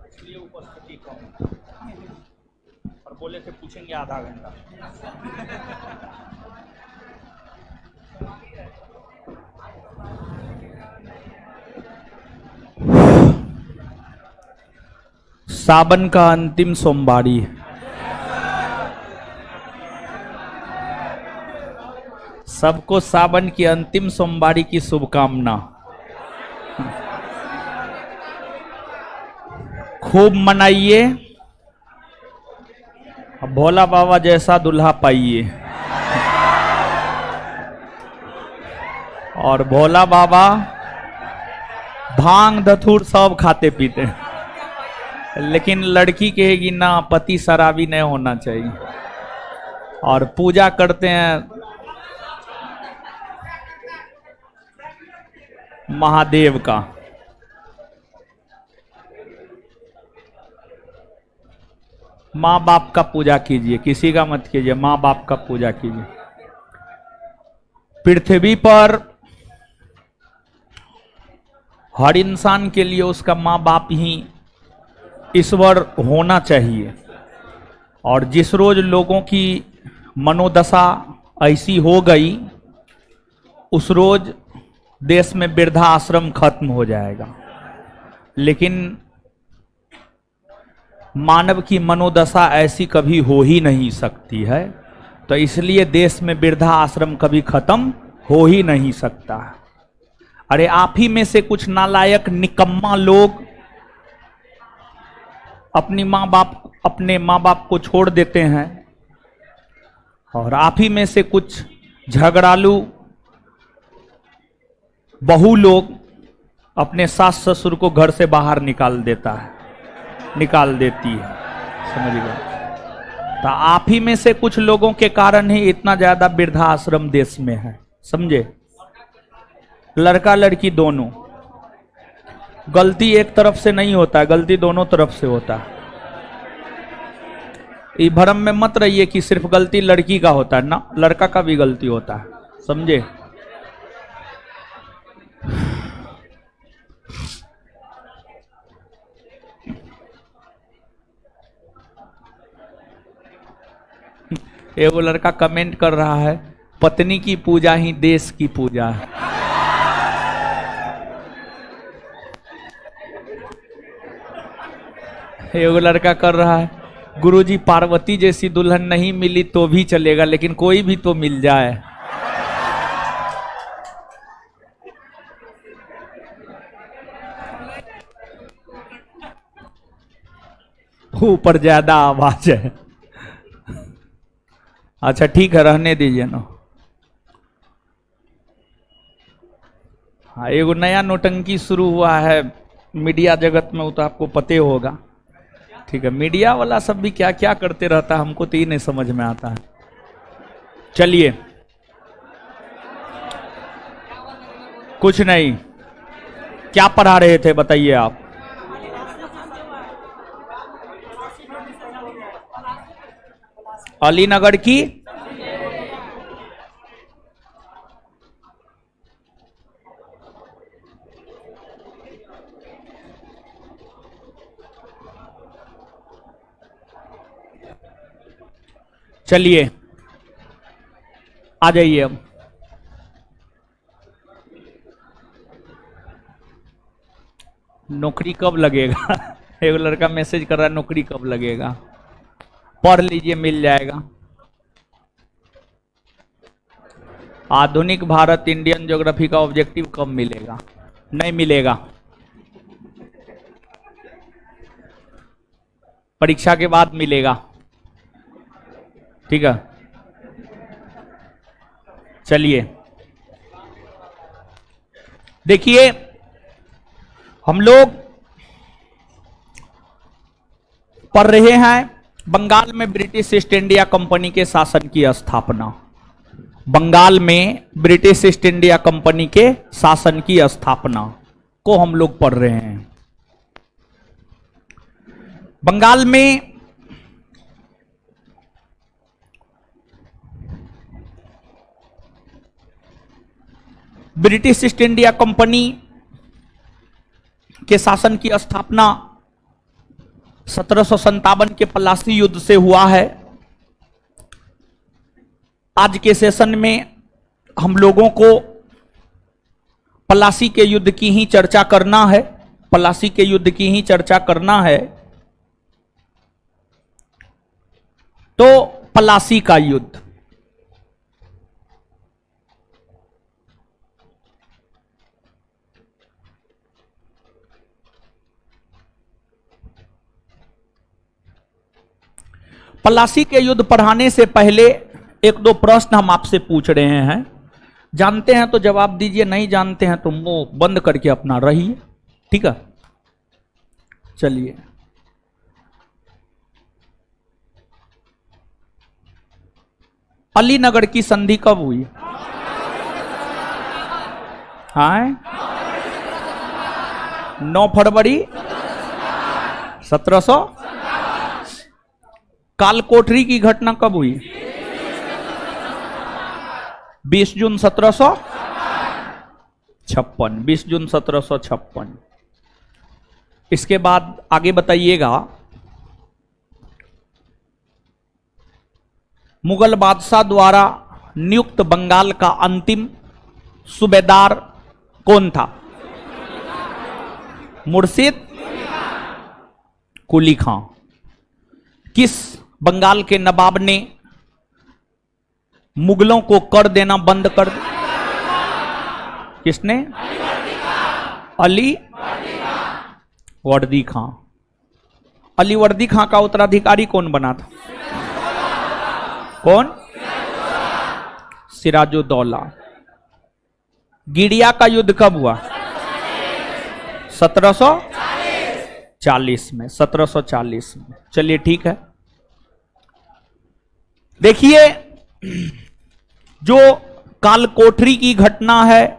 इसलिए उपस्थिति कम और बोले थे पूछेंगे आधा घंटा। सावन का अंतिम सोमवारी, सबको सावन की अंतिम सोमवारी की शुभकामना। खूब मनाइए, भोला बाबा जैसा दूल्हा पाइए। और भोला बाबा भांग धतूर सब खाते पीते, लेकिन लड़की कहेगी ना पति शराबी नहीं होना चाहिए। और पूजा करते हैं महादेव का। माँ बाप का पूजा कीजिए, किसी का मत कीजिए, माँ बाप का पूजा कीजिए। पृथ्वी पर हर इंसान के लिए उसका माँ बाप ही ईश्वर होना चाहिए। और जिस रोज लोगों की मनोदशा ऐसी हो गई, उस रोज देश में वृद्धा आश्रम खत्म हो जाएगा। लेकिन मानव की मनोदशा ऐसी कभी हो ही नहीं सकती है, तो इसलिए देश में वृद्धा आश्रम कभी खत्म हो ही नहीं सकता। अरे आप ही में से कुछ नालायक निकम्मा लोग अपने माँ बाप को छोड़ देते हैं, और आप ही में से कुछ झगड़ालू बहू लोग अपने सास ससुर को घर से बाहर निकाल देती है। समझ गए? तो आप ही में से कुछ लोगों के कारण ही इतना ज्यादा वृद्धाश्रम देश में है। समझे? लड़का लड़की दोनों, गलती एक तरफ से नहीं होता है, गलती दोनों तरफ से होता है। ये भ्रम में मत रहिए कि सिर्फ गलती लड़की का होता है ना, लड़का का भी गलती होता है। समझे? एगो लड़का कमेंट कर रहा है, पत्नी की पूजा ही देश की पूजा है। एगो लड़का कर रहा है, गुरुजी पार्वती जैसी दुल्हन नहीं मिली तो भी चलेगा, लेकिन कोई भी तो मिल जाए। ऊपर ज्यादा आवाज है। अच्छा ठीक है, रहने दीजिए ना। हाँ, एगो नया नौटंकी शुरू हुआ है मीडिया जगत में, वो तो आपको पते होगा। ठीक है, मीडिया वाला सब भी क्या क्या करते रहता है, हमको तो ये नहीं समझ में आता है। चलिए, कुछ नहीं, क्या पढ़ा रहे थे बताइए आप? अलीनगर की चलिए आ जाइए। अब नौकरी कब लगेगा? एक लड़का मैसेज कर रहा है, नौकरी कब लगेगा? पढ़ लीजिए, मिल जाएगा। आधुनिक भारत इंडियन ज्योग्राफी का ऑब्जेक्टिव कब मिलेगा? नहीं मिलेगा, परीक्षा के बाद मिलेगा। ठीक है, चलिए देखिए, हम लोग पढ़ रहे हैं बंगाल में ब्रिटिश ईस्ट इंडिया कंपनी के शासन की स्थापना। बंगाल में ब्रिटिश ईस्ट इंडिया कंपनी के शासन की स्थापना को हम लोग पढ़ रहे हैं। बंगाल में ब्रिटिश ईस्ट इंडिया कंपनी के शासन की स्थापना 1757 के पलासी युद्ध से हुआ है। आज के सेशन में हम लोगों को पलासी के युद्ध की ही चर्चा करना है, पलासी के युद्ध की ही चर्चा करना है। तो पलासी का युद्ध, पलासी के युद्ध पढ़ाने से पहले एक दो प्रश्न हम आपसे पूछ रहे हैं। जानते हैं तो जवाब दीजिए, नहीं जानते हैं तो मुंह बंद करके अपना रहिए, ठीक है। चलिए, अलीनगर की संधि कब हुई? हाँ, 9 फरवरी 1700। कालकोठरी की घटना कब हुई? 20 जून 1756। 20 जून 1756। इसके बाद आगे बताइएगा, मुगल बादशाह द्वारा नियुक्त बंगाल का अंतिम सूबेदार कौन था? मुर्शिद कुली खां। किस बंगाल के नवाब ने मुगलों को कर देना बंद कर दिया? किसने? अली वर्दी खां। अली वर्दी खां का उत्तराधिकारी कौन बना था? कौन? सिराजुद्दौला। गिरिया का युद्ध कब हुआ? 1740 में। 1740 में। चलिए ठीक है। देखिए, जो कालकोठरी की घटना है,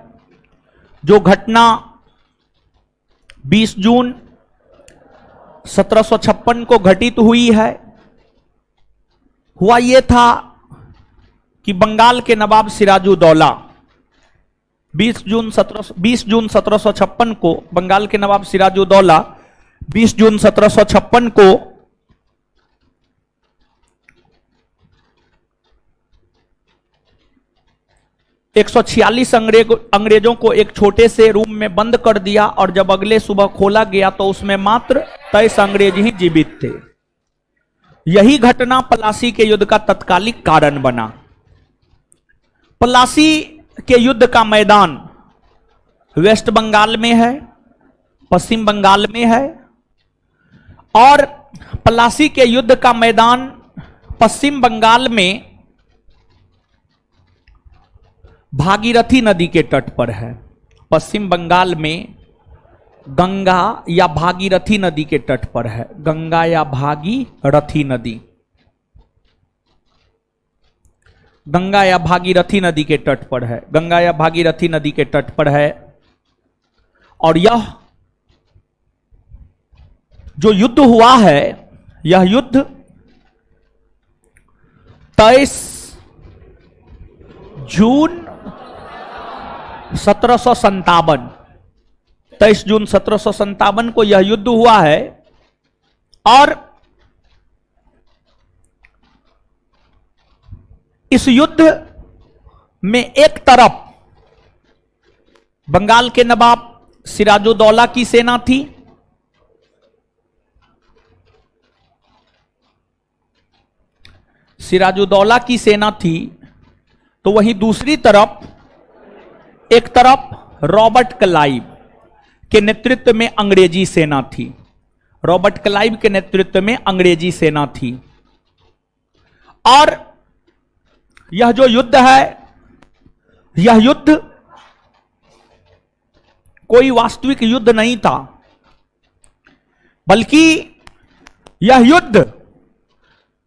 जो घटना 20 जून 1756 को घटित हुई है, हुआ यह था कि बंगाल के नवाब सिराजुद्दौला 20 जून 1756 को बंगाल के नवाब सिराजुद्दौला 20 जून 1756 को एक 146 अंग्रेजों को एक छोटे से रूम में बंद कर दिया, और जब अगले सुबह खोला गया तो उसमें मात्र 23 अंग्रेज ही जीवित थे। यही घटना पलासी के युद्ध का तत्कालिक कारण बना। पलासी के युद्ध का मैदान वेस्ट बंगाल में है, पश्चिम बंगाल में है, और पलासी के युद्ध का मैदान पश्चिम बंगाल में भागीरथी नदी के तट पर है। पश्चिम बंगाल में गंगा या भागीरथी नदी के तट पर है। गंगा या भागीरथी नदी, गंगा या भागीरथी नदी के तट पर है। गंगा या भागीरथी नदी के तट पर है। और यह जो युद्ध हुआ है, यह युद्ध 23 जून 1757, 23 जून 1757 को यह युद्ध हुआ है। और इस युद्ध में एक तरफ बंगाल के नवाब सिराजुद्दौला की सेना थी, सिराजुद्दौला की सेना थी, तो वहीं दूसरी तरफ एक तरफ रॉबर्ट क्लाइव के नेतृत्व में अंग्रेजी सेना थी। रॉबर्ट क्लाइव के नेतृत्व में अंग्रेजी सेना थी। और यह जो युद्ध है, यह युद्ध कोई वास्तविक युद्ध नहीं था, बल्कि यह युद्ध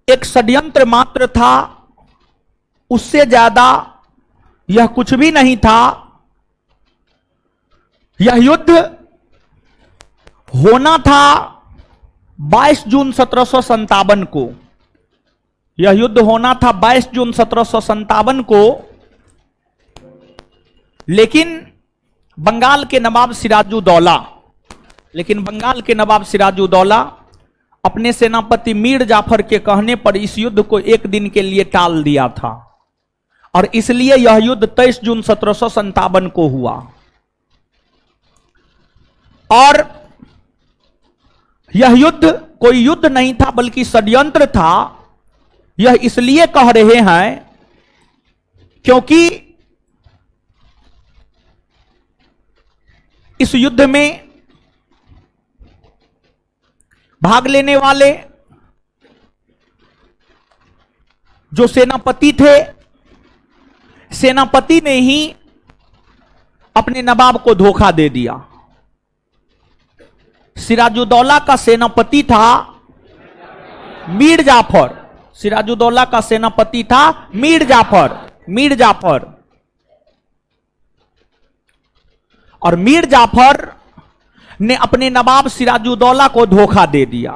एक षड्यंत्र मात्र था। उससे ज्यादा यह कुछ भी नहीं था। यह युद्ध होना था 22 जून 1757 को। यह युद्ध होना था 22 जून 1757 को। लेकिन बंगाल के नवाब सिराजुद्दौला अपने सेनापति मीर जाफर के कहने पर इस युद्ध को एक दिन के लिए टाल दिया था और इसलिए यह युद्ध 23 जून 1757 को हुआ। और यह युद्ध कोई युद्ध नहीं था बल्कि षड्यंत्र था। यह इसलिए कह रहे हैं क्योंकि इस युद्ध में भाग लेने वाले जो सेनापति थे, सेनापति ने ही अपने नवाब को धोखा दे दिया। सिराजुद्दौला का सेनापति था मीर जाफर, सिराजुद्दौला का सेनापति था मीर जाफर। और मीर जाफर ने अपने नवाब सिराजुद्दौला को धोखा दे दिया।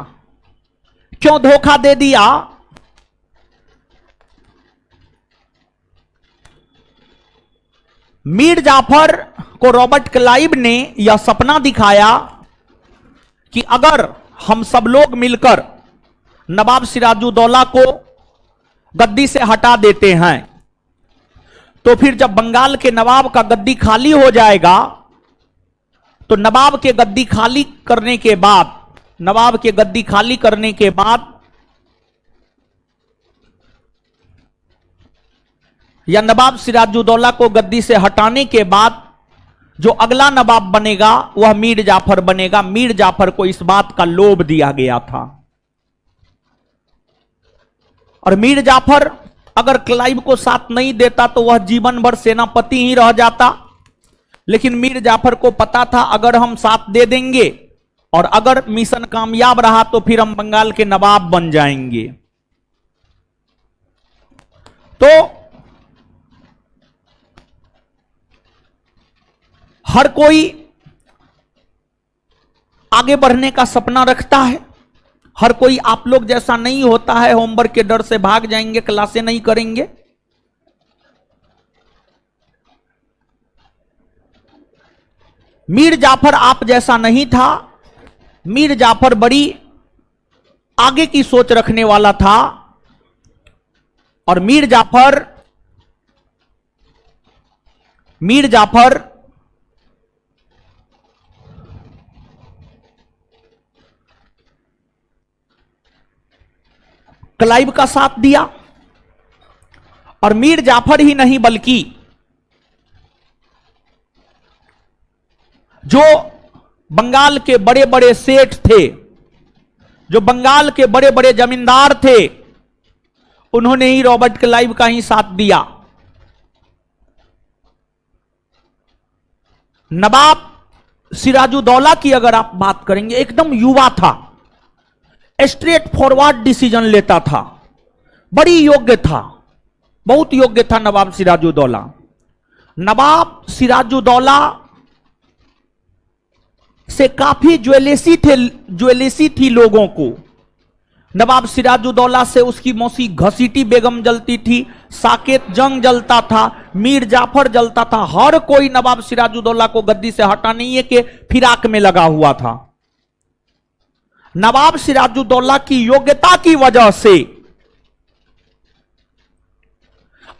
क्यों धोखा दे दिया? मीर जाफर को रॉबर्ट क्लाइव ने यह सपना दिखाया कि अगर हम सब लोग मिलकर नवाब सिराजुद्दौला को गद्दी से हटा देते हैं तो फिर जब बंगाल के नवाब का गद्दी खाली हो जाएगा तो नवाब के गद्दी खाली करने के बाद या नवाब सिराजुद्दौला को गद्दी से हटाने के बाद जो अगला नवाब बनेगा वह मीर जाफर बनेगा। मीर जाफर को इस बात का लोभ दिया गया था और मीर जाफर अगर क्लाइव को साथ नहीं देता तो वह जीवन भर सेनापति ही रह जाता। लेकिन मीर जाफर को पता था अगर हम साथ दे देंगे और अगर मिशन कामयाब रहा तो फिर हम बंगाल के नवाब बन जाएंगे। तो हर कोई आगे बढ़ने का सपना रखता है। हर कोई आप लोग जैसा नहीं होता है, होमवर्क के डर से भाग जाएंगे, क्लासें नहीं करेंगे। मीर जाफर आप जैसा नहीं था। मीर जाफर बड़ी आगे की सोच रखने वाला था और मीर जाफर क्लाइव का साथ दिया। और मीर जाफर ही नहीं बल्कि जो बंगाल के बड़े बड़े सेठ थे, जो बंगाल के बड़े बड़े जमींदार थे, उन्होंने ही रॉबर्ट क्लाइव का ही साथ दिया। नवाब सिराजुद्दौला की अगर आप बात करेंगे, एकदम युवा था, स्ट्रेट फॉरवर्ड डिसीजन लेता था, बड़ी योग्य था, बहुत योग्य था नवाब सिराजुद्दौला। नवाब सिराजुद्दौला से काफी ज्वेलेसी थी लोगों को। नवाब सिराजुद्दौला से उसकी मौसी घसीटी बेगम जलती थी, साकेत जंग जलता था, मीर जाफर जलता था। हर कोई नवाब सिराजुद्दौला को गद्दी से हटाने के फिराक में लगा हुआ था। नवाब सिराजुद्दौला की योग्यता की वजह से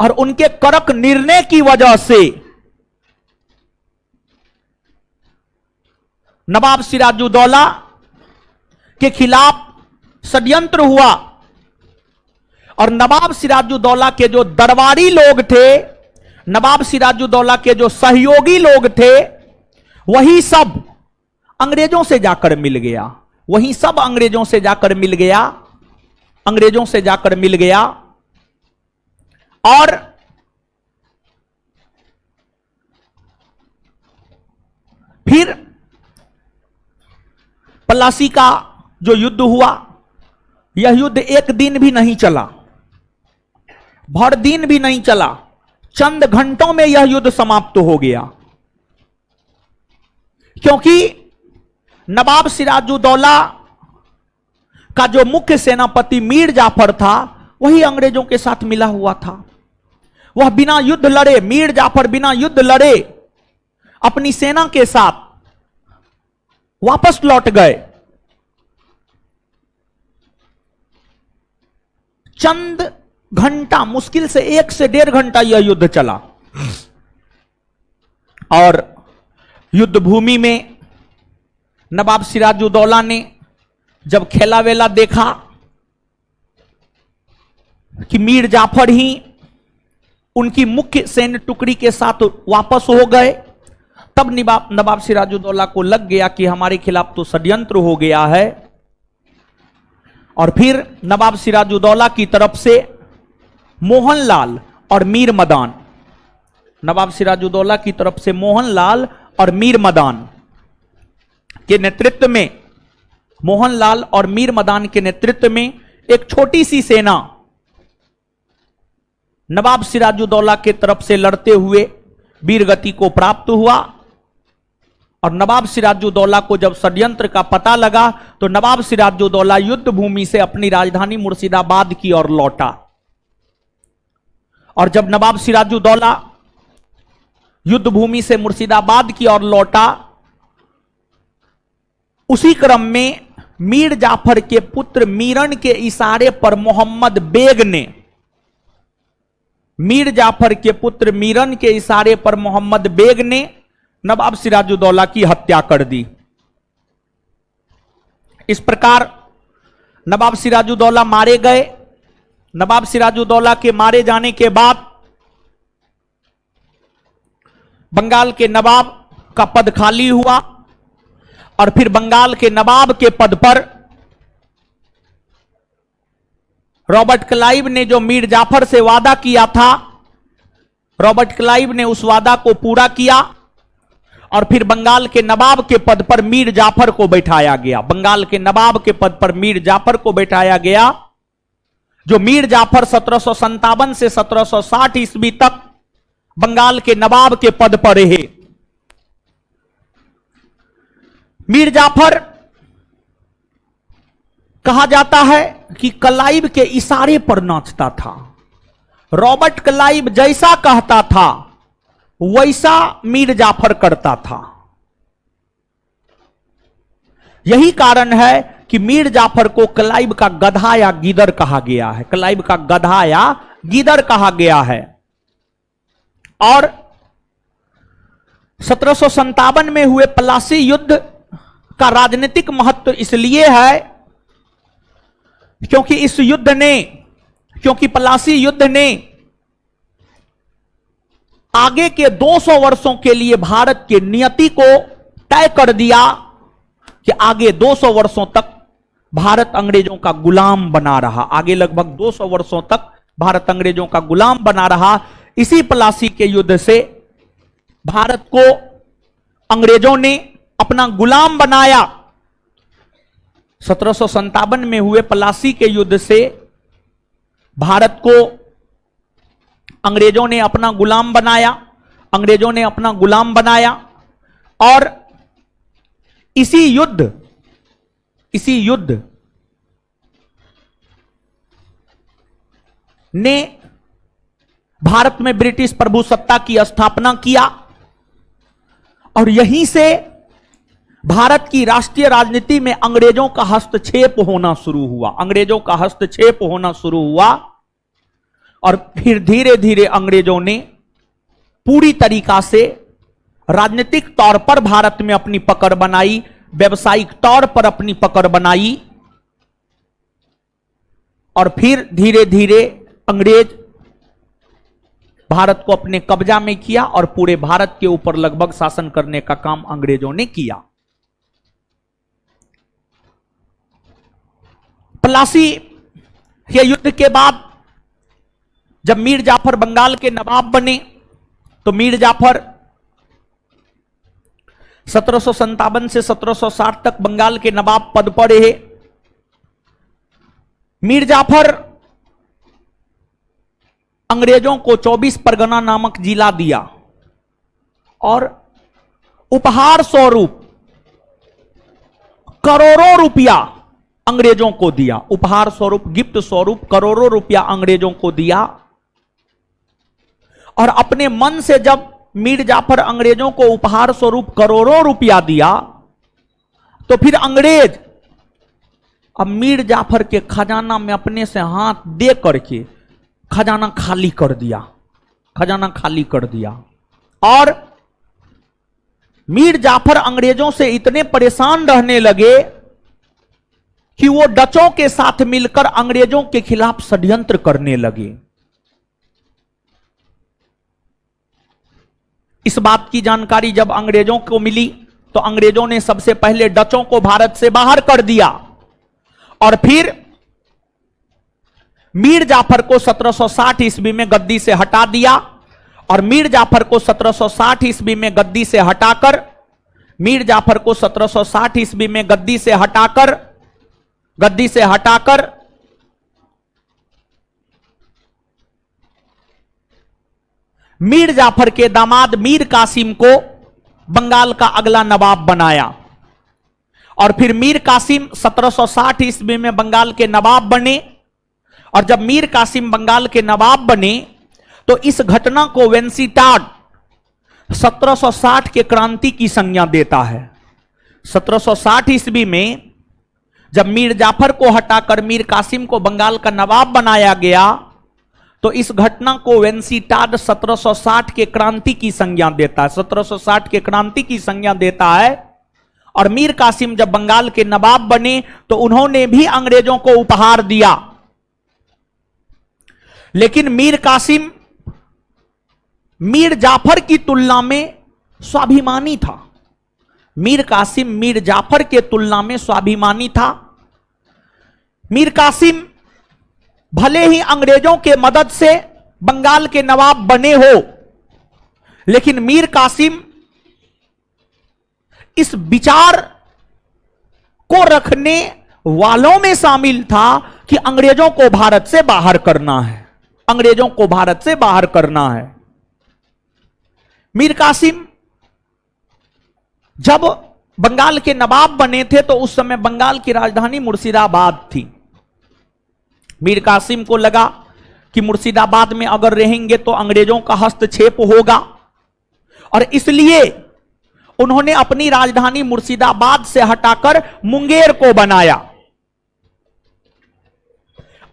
और उनके कड़क निर्णय की वजह से नवाब सिराजुद्दौला के खिलाफ षड्यंत्र हुआ और नवाब सिराजुद्दौला के जो दरबारी लोग थे, नवाब सिराजुद्दौला के जो सहयोगी लोग थे, वही सब अंग्रेजों से जाकर मिल गया। वही सब अंग्रेजों से जाकर मिल गया और फिर पलासी का जो युद्ध हुआ, यह युद्ध एक दिन भी नहीं चला, भर दिन भी नहीं चला, चंद घंटों में यह युद्ध समाप्त हो गया। क्योंकि नवाब सिराजुद्दौला का जो मुख्य सेनापति मीर जाफर था, वही अंग्रेजों के साथ मिला हुआ था। वह बिना युद्ध लड़े, मीर जाफर बिना युद्ध लड़े अपनी सेना के साथ वापस लौट गए। चंद घंटा, मुश्किल से 1 से 1.5 घंटा यह युद्ध चला और युद्ध भूमि में नवाब सिराजुद्दौला ने जब खेला वेला देखा कि मीर जाफर ही उनकी मुख्य सैन्य टुकड़ी के साथ वापस हो गए, तब नवाब सिराजुद्दौला को लग गया कि हमारे खिलाफ तो षड्यंत्र हो गया है। और फिर नवाब सिराजुद्दौला की तरफ से मोहनलाल और मीर मदान, नवाब सिराजुद्दौला की तरफ से मोहनलाल और मीर मदान के नेतृत्व में, मोहनलाल और मीर मदान के नेतृत्व में एक छोटी सी सेना नवाब सिराजुद्दौला के तरफ से लड़ते हुए वीरगति को प्राप्त हुआ। और नवाब सिराजुद्दौला को जब षड्यंत्र का पता लगा तो नवाब सिराजुद्दौला युद्ध भूमि से अपनी राजधानी मुर्शिदाबाद की ओर लौटा। और जब नवाब सिराजुद्दौला युद्ध भूमि से मुर्शिदाबाद की ओर लौटा, उसी क्रम में मीर जाफर के पुत्र मीरन के इशारे पर मोहम्मद बेग ने, मीर जाफर के पुत्र मीरन के इशारे पर मोहम्मद बेग ने नवाब सिराजुद्दौला की हत्या कर दी। इस प्रकार नवाब सिराजुद्दौला मारे गए। नवाब सिराजुद्दौला के मारे जाने के बाद बंगाल के नवाब का पद खाली हुआ और फिर बंगाल के नवाब के पद पर रॉबर्ट क्लाइव ने जो मीर जाफर से वादा किया था, रॉबर्ट क्लाइव ने उस वादा को पूरा किया और फिर बंगाल के नवाब के पद पर मीर जाफर को बैठाया गया। बंगाल के नवाब के पद पर मीर जाफर को बैठाया गया, जो मीर जाफर 1757 से 1760 ईस्वी तक बंगाल के नवाब के पद पर रहे। मीर जाफर कहा जाता है कि क्लाइव के इशारे पर नाचता था। रॉबर्ट क्लाइव जैसा कहता था वैसा मीर जाफर करता था। यही कारण है कि मीर जाफर को क्लाइव का गधा या गीदड़ कहा गया है, क्लाइव का गधा या गीदड़ कहा गया है। और 1757 में हुए प्लासी युद्ध का राजनीतिक महत्व इसलिए है क्योंकि इस युद्ध ने, क्योंकि प्लासी युद्ध ने आगे के 200 वर्षों के लिए भारत की नियति को तय कर दिया कि आगे 200 वर्षों तक भारत अंग्रेजों का गुलाम बना रहा। आगे लगभग 200 वर्षों तक भारत अंग्रेजों का गुलाम बना रहा। इसी प्लासी के युद्ध से भारत को अंग्रेजों ने अपना गुलाम बनाया। 1757 में हुए प्लासी के युद्ध से भारत को अंग्रेजों ने अपना गुलाम बनाया, अंग्रेजों ने अपना गुलाम बनाया। और इसी युद्ध ने भारत में ब्रिटिश प्रभुसत्ता की स्थापना किया और यहीं से भारत की राष्ट्रीय राजनीति में अंग्रेजों का हस्तक्षेप होना शुरू हुआ, अंग्रेजों का हस्तक्षेप होना शुरू हुआ। और फिर धीरे धीरे अंग्रेजों ने पूरी तरीका से राजनीतिक तौर पर भारत में अपनी पकड़ बनाई, व्यवसायिक तौर पर अपनी पकड़ बनाई। और फिर धीरे धीरे अंग्रेज भारत को अपने कब्जा में किया और पूरे भारत के ऊपर लगभग शासन करने का काम अंग्रेजों ने किया। प्लासी के युद्ध के बाद जब मीर जाफर बंगाल के नवाब बने तो मीर जाफर 1757 से 1760 तक बंगाल के नवाब पद पर रहे। मीर जाफर अंग्रेजों को 24 परगना नामक जिला दिया और उपहार स्वरूप करोड़ों रुपया अंग्रेजों को दिया। उपहार स्वरूप, गिफ्ट स्वरूप करोड़ों रुपया अंग्रेजों को दिया। और अपने मन से जब मीर जाफर अंग्रेजों को उपहार स्वरूप करोड़ों रुपया दिया, तो फिर अंग्रेज अब मीर जाफर के खजाना में अपने से हाथ दे करके खजाना खाली कर दिया, खजाना खाली कर दिया। और मीर जाफर अंग्रेजों से इतने परेशान रहने लगे कि वो डचों के साथ मिलकर अंग्रेजों के खिलाफ षड्यंत्र करने लगे। इस बात की जानकारी जब अंग्रेजों को मिली तो अंग्रेजों ने सबसे पहले डचों को भारत से बाहर कर दिया और फिर मीर जाफर को 1760 ईस्वी में गद्दी से हटा दिया। और मीर जाफर को 1760 ईस्वी में गद्दी से हटाकर मीर जाफर को 1760 ईस्वी में गद्दी से हटाकर मीर जाफर के दामाद मीर कासिम को बंगाल का अगला नवाब बनाया। और फिर मीर कासिम 1760 ईस्वी में बंगाल के नवाब बने। और जब मीर कासिम बंगाल के नवाब बने तो इस घटना को वेंसीटाड 1760 के क्रांति की संज्ञा देता है। 1760 ईस्वी में जब मीर जाफर को हटाकर मीर कासिम को बंगाल का नवाब बनाया गया तो इस घटना को वेंसीटाड 1760 के क्रांति की संज्ञा देता है, 1760 के क्रांति की संज्ञा देता है। और मीर कासिम जब बंगाल के नवाब बने तो उन्होंने भी अंग्रेजों को उपहार दिया, लेकिन मीर कासिम मीर जाफर की तुलना में स्वाभिमानी था। मीर कासिम मीर जाफर के तुलना में स्वाभिमानी था। मीर कासिम भले ही अंग्रेजों के मदद से बंगाल के नवाब बने हो, लेकिन मीर कासिम इस विचार को रखने वालों में शामिल था कि अंग्रेजों को भारत से बाहर करना है, अंग्रेजों को भारत से बाहर करना है। मीर कासिम जब बंगाल के नवाब बने थे तो उस समय बंगाल की राजधानी मुर्शिदाबाद थी। मीर कासिम को लगा कि मुर्शिदाबाद में अगर रहेंगे तो अंग्रेजों का हस्तक्षेप होगा, और इसलिए उन्होंने अपनी राजधानी मुर्शिदाबाद से हटाकर मुंगेर को बनाया।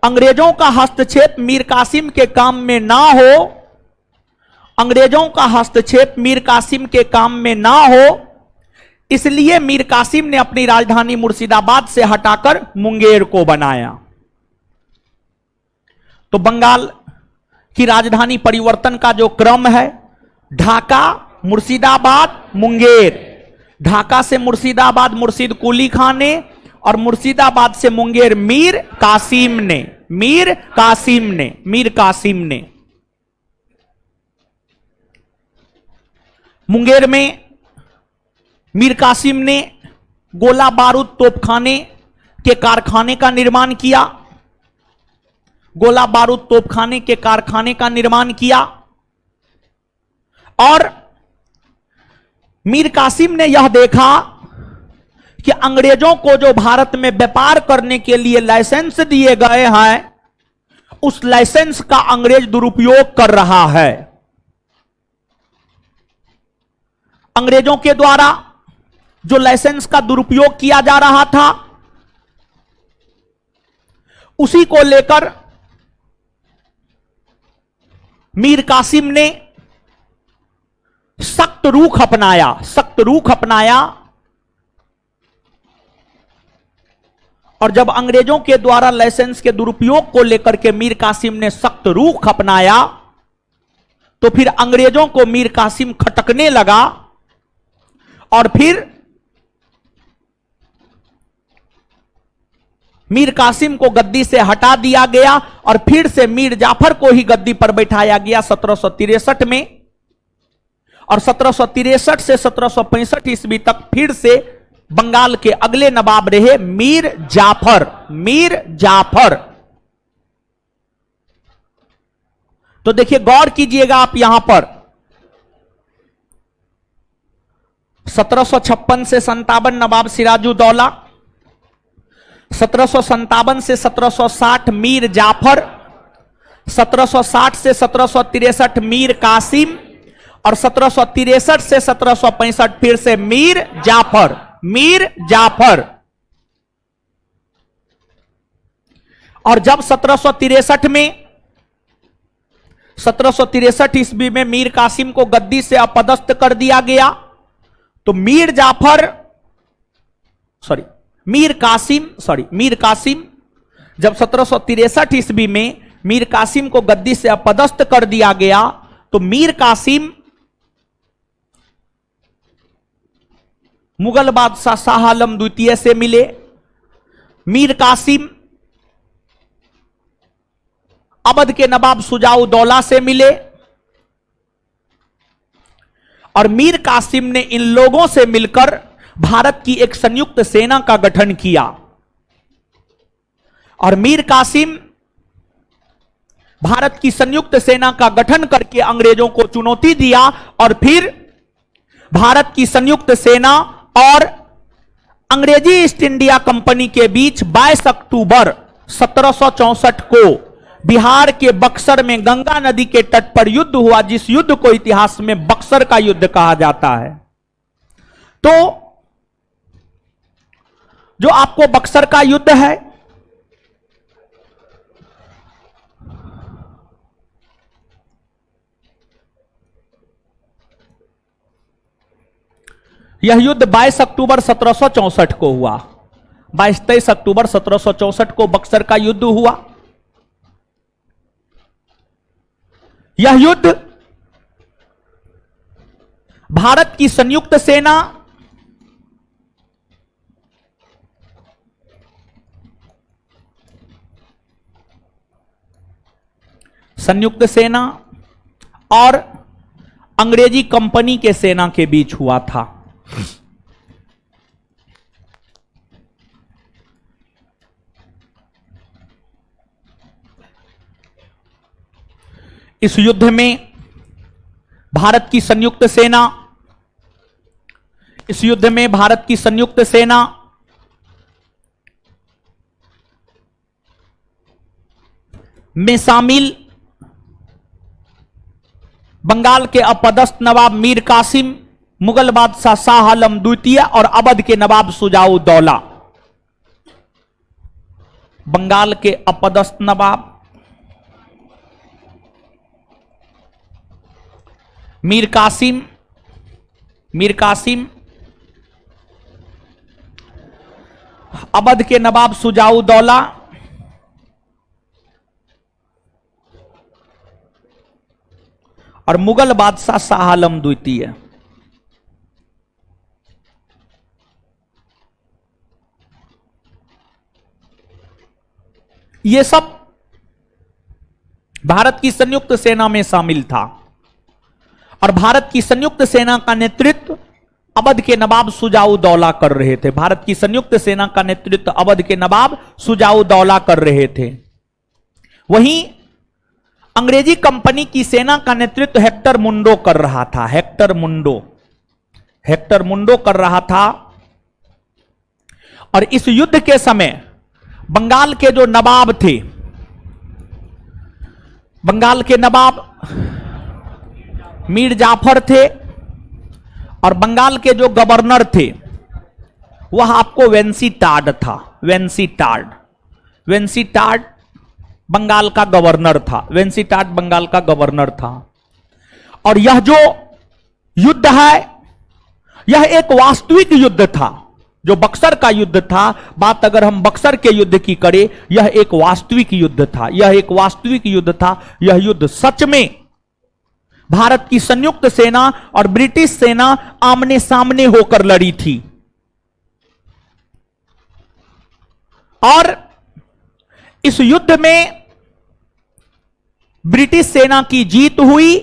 अंग्रेजों का हस्तक्षेप मीर कासिम के काम में ना हो, अंग्रेजों का हस्तक्षेप मीर कासिम के काम में ना हो, इसलिए मीर कासिम ने अपनी राजधानी मुर्शिदाबाद से हटाकर मुंगेर को बनाया। तो बंगाल की राजधानी परिवर्तन का जो क्रम है, ढाका, मुर्शिदाबाद, मुंगेर, ढाका से मुर्शिदाबाद मुर्शिद कुली खान ने, और मुर्शिदाबाद से मुंगेर मीर कासिम ने। मुंगेर में मीर कासिम ने गोला बारूद तोपखाने के कारखाने का निर्माण किया, गोला बारूद तोपखाने के कारखाने का निर्माण किया। और मीर कासिम ने यह देखा कि अंग्रेजों को जो भारत में व्यापार करने के लिए लाइसेंस दिए गए हैं, उस लाइसेंस का अंग्रेज दुरुपयोग कर रहा है। अंग्रेजों के द्वारा जो लाइसेंस का दुरुपयोग किया जा रहा था, उसी को लेकर मीर कासिम ने सख्त रुख अपनाया। और जब अंग्रेजों के द्वारा लाइसेंस के दुरुपयोग को लेकर के मीर कासिम ने सख्त रुख अपनाया, तो फिर अंग्रेजों को मीर कासिम खटकने लगा। और फिर मीर कासिम को गद्दी से हटा दिया गया और फिर से मीर जाफर को ही गद्दी पर बैठाया गया 1763 में। और 1763 से 1765 ईस्वी तक फिर से बंगाल के अगले नवाब रहे मीर जाफर। तो देखिए, गौर कीजिएगा आप यहां पर 1756 से 57 नवाब सिराजुद्दौला, 1757 से 1760 मीर जाफर, 1760 से 1763 मीर कासिम, और 1763 से 1765 फिर से मीर जाफर, मीर जाफर। और जब 1763 ईस्वी में मीर कासिम को गद्दी से अपदस्थ कर दिया गया, तो मीर कासिम जब 1763 ईस्वी में मीर कासिम को गद्दी से अपदस्थ कर दिया गया, तो मीर कासिम मुगल बादशाह शाह आलम द्वितीय से मिले। मीर कासिम अवध के नवाब शुजाउद्दौला से मिले और मीर कासिम ने इन लोगों से मिलकर भारत की एक संयुक्त सेना का गठन किया। और मीर कासिम भारत की संयुक्त सेना का गठन करके अंग्रेजों को चुनौती दिया और फिर भारत की संयुक्त सेना और अंग्रेजी ईस्ट इंडिया कंपनी के बीच 22 अक्टूबर 1764 को बिहार के बक्सर में गंगा नदी के तट पर युद्ध हुआ, जिस युद्ध को इतिहास में बक्सर का युद्ध कहा जाता है। तो जो आपको बक्सर का युद्ध है, यह युद्ध 22 अक्टूबर 1764 को हुआ। 22-23 अक्टूबर 1764 को बक्सर का युद्ध हुआ। यह युद्ध भारत की संयुक्त सेना और अंग्रेजी कंपनी के सेना के बीच हुआ था। इस युद्ध में भारत की संयुक्त सेना में शामिल बंगाल के अपदस्थ नवाब मीर कासिम, मुगल बादशाह शाह आलम द्वितीय और अवध के नवाब शुजाउद्दौला। बंगाल के अपदस्थ नवाब मीर कासिम, अवध के नवाब शुजाउद्दौला और मुगल बादशाह शाह आलम द्वितीय। ये सब भारत की संयुक्त सेना में शामिल था और भारत की संयुक्त सेना का नेतृत्व अवध के नवाब शुजाउद्दौला कर रहे थे। भारत की संयुक्त सेना का नेतृत्व अवध के नवाब शुजाउद्दौला कर रहे थे। वहीं अंग्रेजी कंपनी की सेना का नेतृत्व हेक्टर मुंडो कर रहा था। हेक्टर मुंडो कर रहा था। और इस युद्ध के समय बंगाल के जो नवाब थे, बंगाल के नवाब मीर जाफर थे और बंगाल के जो गवर्नर थे वह आपको वेंसीटाड था। वेंसीटाड बंगाल का गवर्नर था। और यह जो युद्ध है यह एक वास्तविक युद्ध था। जो बक्सर का युद्ध था, बात अगर हम बक्सर के युद्ध की करें, यह एक वास्तविक युद्ध था। यह युद्ध सच में भारत की संयुक्त सेना और ब्रिटिश सेना आमने सामने होकर लड़ी थी। और इस युद्ध में ब्रिटिश सेना की जीत हुई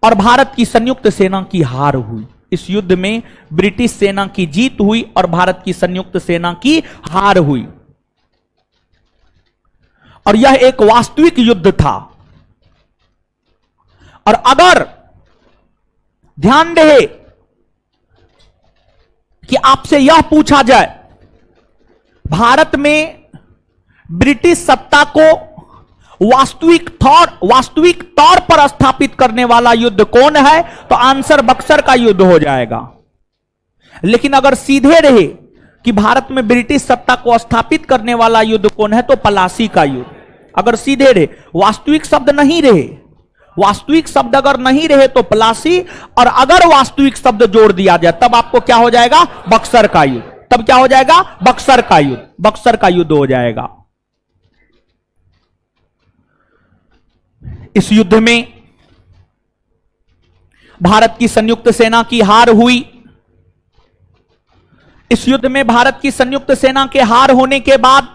और भारत की संयुक्त सेना की हार हुई। इस युद्ध में ब्रिटिश सेना की जीत हुई और भारत की संयुक्त सेना की हार हुई। और यह एक वास्तविक युद्ध था। और अगर ध्यान रहे कि आपसे यह पूछा जाए भारत में ब्रिटिश सत्ता को वास्तविक तौर पर स्थापित करने वाला युद्ध कौन है, तो आंसर बक्सर का युद्ध हो जाएगा। लेकिन अगर सीधे रहे कि भारत में ब्रिटिश सत्ता को स्थापित करने वाला युद्ध कौन है, तो पलासी का युद्ध। अगर सीधे रहे, वास्तविक शब्द नहीं रहे, वास्तविक शब्द अगर नहीं रहे तो पलासी, और अगर वास्तविक शब्द जोड़ दिया जाए तब आपको क्या हो जाएगा, बक्सर का युद्ध। तब क्या हो जाएगा, बक्सर का युद्ध, बक्सर का युद्ध हो जाएगा। इस युद्ध में भारत की संयुक्त सेना की हार हुई। इस युद्ध में भारत की संयुक्त सेना के हार होने के बाद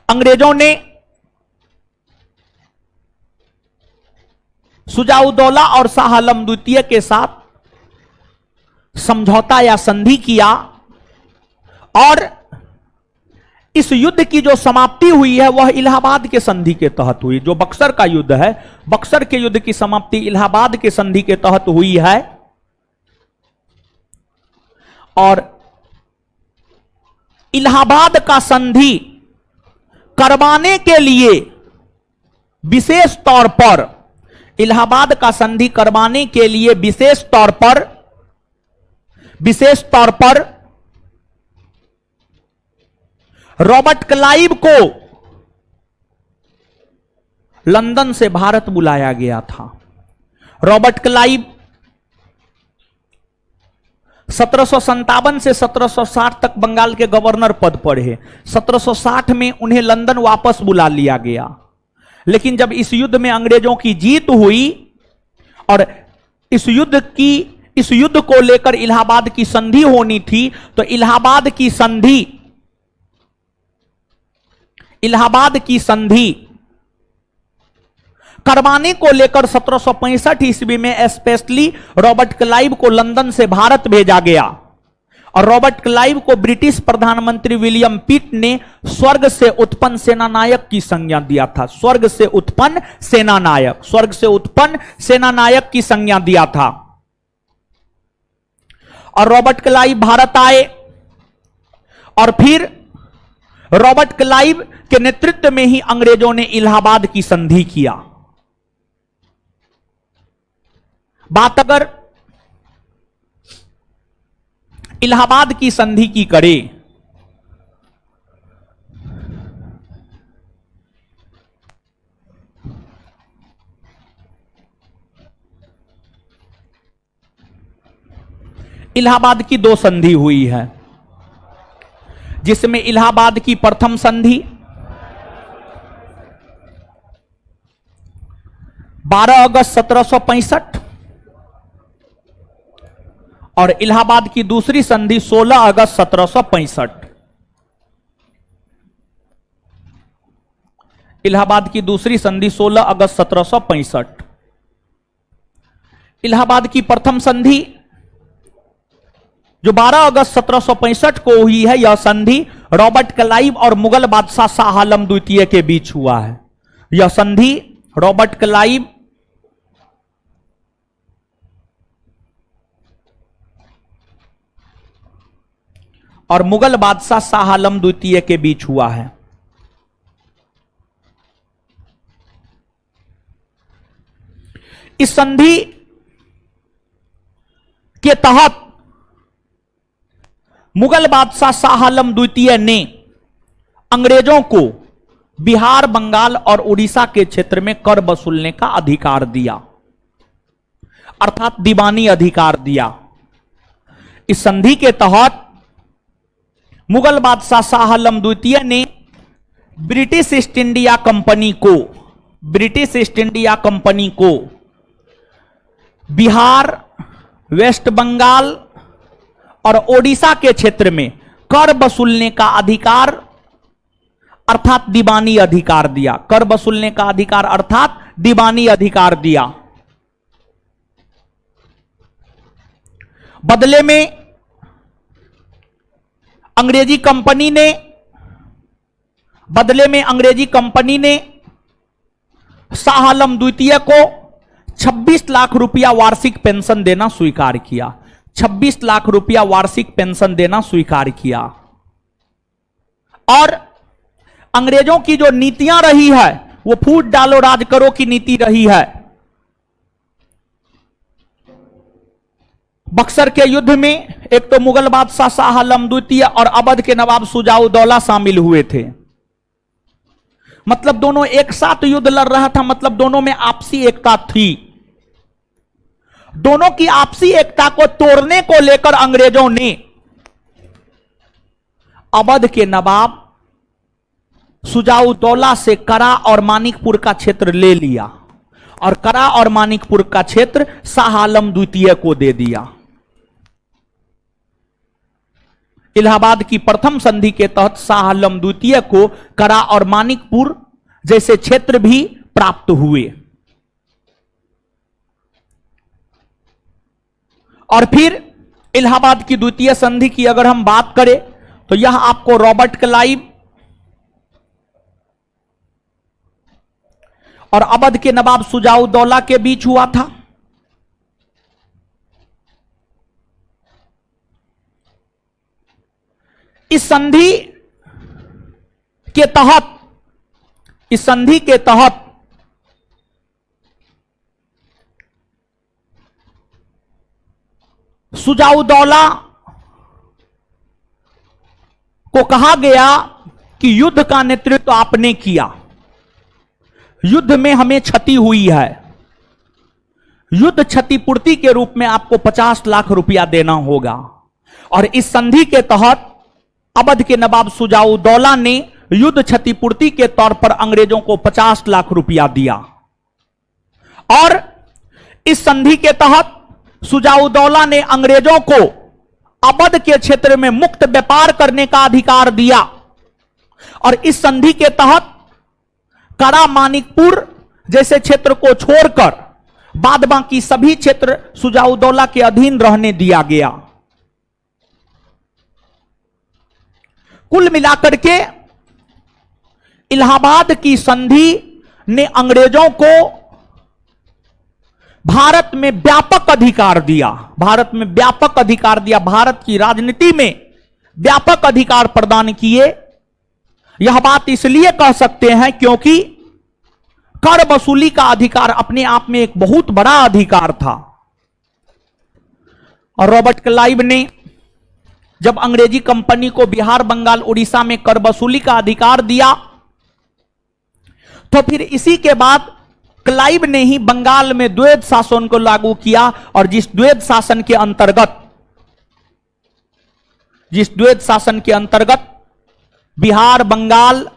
अंग्रेजों ने सुजाउद्दौला और शाह आलम द्वितीय के साथ समझौता या संधि किया, और इस युद्ध की जो समाप्ति हुई है वह इलाहाबाद के संधि के तहत हुई। जो बक्सर का युद्ध है, बक्सर के युद्ध की समाप्ति इलाहाबाद के संधि के तहत हुई है। और इलाहाबाद का संधि करवाने के लिए विशेष तौर पर, इलाहाबाद का संधि करवाने के लिए विशेष तौर पर रॉबर्ट क्लाइव को लंदन से भारत बुलाया गया था। रॉबर्ट क्लाइव 1757 से 1760 तक बंगाल के गवर्नर पद पर है। 1760 में उन्हें लंदन वापस बुला लिया गया। लेकिन जब इस युद्ध में अंग्रेजों की जीत हुई और इस युद्ध को लेकर इलाहाबाद की संधि होनी थी, तो इलाहाबाद की संधि करवाने को लेकर 1765 ईस्वी में स्पेशली रॉबर्ट क्लाइव को लंदन से भारत भेजा गया। और रॉबर्ट क्लाइव को ब्रिटिश प्रधानमंत्री विलियम पिट ने स्वर्ग से उत्पन्न सेनानायक की संज्ञा दिया था। स्वर्ग से उत्पन्न सेनानायक की संज्ञा दिया था। और रॉबर्ट क्लाइव भारत आए और फिर रॉबर्ट क्लाइव के नेतृत्व में ही अंग्रेजों ने इलाहाबाद की संधि किया। बात अगर इलाहाबाद की संधि की करें, इलाहाबाद की दो संधि हुई है, जिसमें इलाहाबाद की प्रथम संधि 12 अगस्त 1765 और इलाहाबाद की दूसरी संधि 16 अगस्त 1765। इलाहाबाद की दूसरी संधि 16 अगस्त 1765। इलाहाबाद की प्रथम संधि जो 12 अगस्त 1765 को हुई है, यह संधि रॉबर्ट क्लाइव और मुगल बादशाह शाह आलम द्वितीय के बीच हुआ है। यह संधि रॉबर्ट क्लाइव और मुगल बादशाह शाह आलम द्वितीय के बीच हुआ है। इस संधि के तहत मुगल बादशाह शाह आलम द्वितीय ने अंग्रेजों को बिहार, बंगाल और उड़ीसा के क्षेत्र में कर वसूलने का अधिकार दिया, अर्थात दीवानी अधिकार दिया। इस संधि के तहत मुगल बादशाह शाह आलम द्वितीय ने ब्रिटिश ईस्ट इंडिया कंपनी को बिहार, वेस्ट बंगाल और ओडिशा के क्षेत्र में कर वसूलने का अधिकार अर्थात दीवानी अधिकार दिया। कर वसूलने का अधिकार अर्थात दीवानी अधिकार दिया। बदले में अंग्रेजी कंपनी ने शाह आलम द्वितीय को 26 लाख रुपया वार्षिक पेंशन देना स्वीकार किया। 26 लाख रुपया वार्षिक पेंशन देना स्वीकार किया। और अंग्रेजों की जो नीतियां रही है वो फूट डालो राज करो की नीति रही है। बक्सर के युद्ध में एक तो मुगल बादशाह शाह आलम द्वितीय और अवध के नवाब शुजाउद्दौला शामिल हुए थे। मतलब दोनों एक साथ युद्ध लड़ रहा था, मतलब दोनों में आपसी एकता थी। दोनों की आपसी एकता को तोड़ने को लेकर अंग्रेजों ने अवध के नवाब शुजाउद्दौला से करा और मानिकपुर का क्षेत्र ले लिया और करा और मानिकपुर का क्षेत्र शाह आलम द्वितीय को दे दिया। इलाहाबाद की प्रथम संधि के तहत शाह आलम द्वितीय को करा और मानिकपुर जैसे क्षेत्र भी प्राप्त हुए। और फिर इलाहाबाद की द्वितीय संधि की अगर हम बात करें तो यह आपको रॉबर्ट क्लाइव और अवध के नवाब शुजाउद्दौला के बीच हुआ था। इस संधि के तहत शुजाउद्दौला को कहा गया कि युद्ध का नेतृत्व आपने किया, युद्ध में हमें क्षति हुई है, युद्ध क्षतिपूर्ति के रूप में आपको 50 लाख रुपया देना होगा। और इस संधि के तहत अवध के नवाब शुजाउद्दौला ने युद्ध क्षतिपूर्ति के तौर पर अंग्रेजों को 50 लाख रुपया दिया। और इस संधि के तहत शुजाउद्दौला ने अंग्रेजों को अवध के क्षेत्र में मुक्त व्यापार करने का अधिकार दिया। और इस संधि के तहत करा मानिकपुर जैसे क्षेत्र को छोड़कर बाद बाकी सभी क्षेत्र शुजाउद्दौला के अधीन रहने दिया गया। कुल मिलाकर के इलाहाबाद की संधि ने अंग्रेजों को भारत में व्यापक अधिकार दिया, भारत में व्यापक अधिकार दिया, भारत की राजनीति में व्यापक अधिकार प्रदान किए। यह बात इसलिए कह सकते हैं क्योंकि कर वसूली का अधिकार अपने आप में एक बहुत बड़ा अधिकार था। और रॉबर्ट क्लाइव ने जब अंग्रेजी कंपनी को बिहार, बंगाल, उड़ीसा में कर वसूली का अधिकार दिया तो फिर इसी के बाद क्लाइव ने ही बंगाल में द्वैध शासन को लागू किया। और जिस द्वैध शासन के अंतर्गत बिहार, बंगाल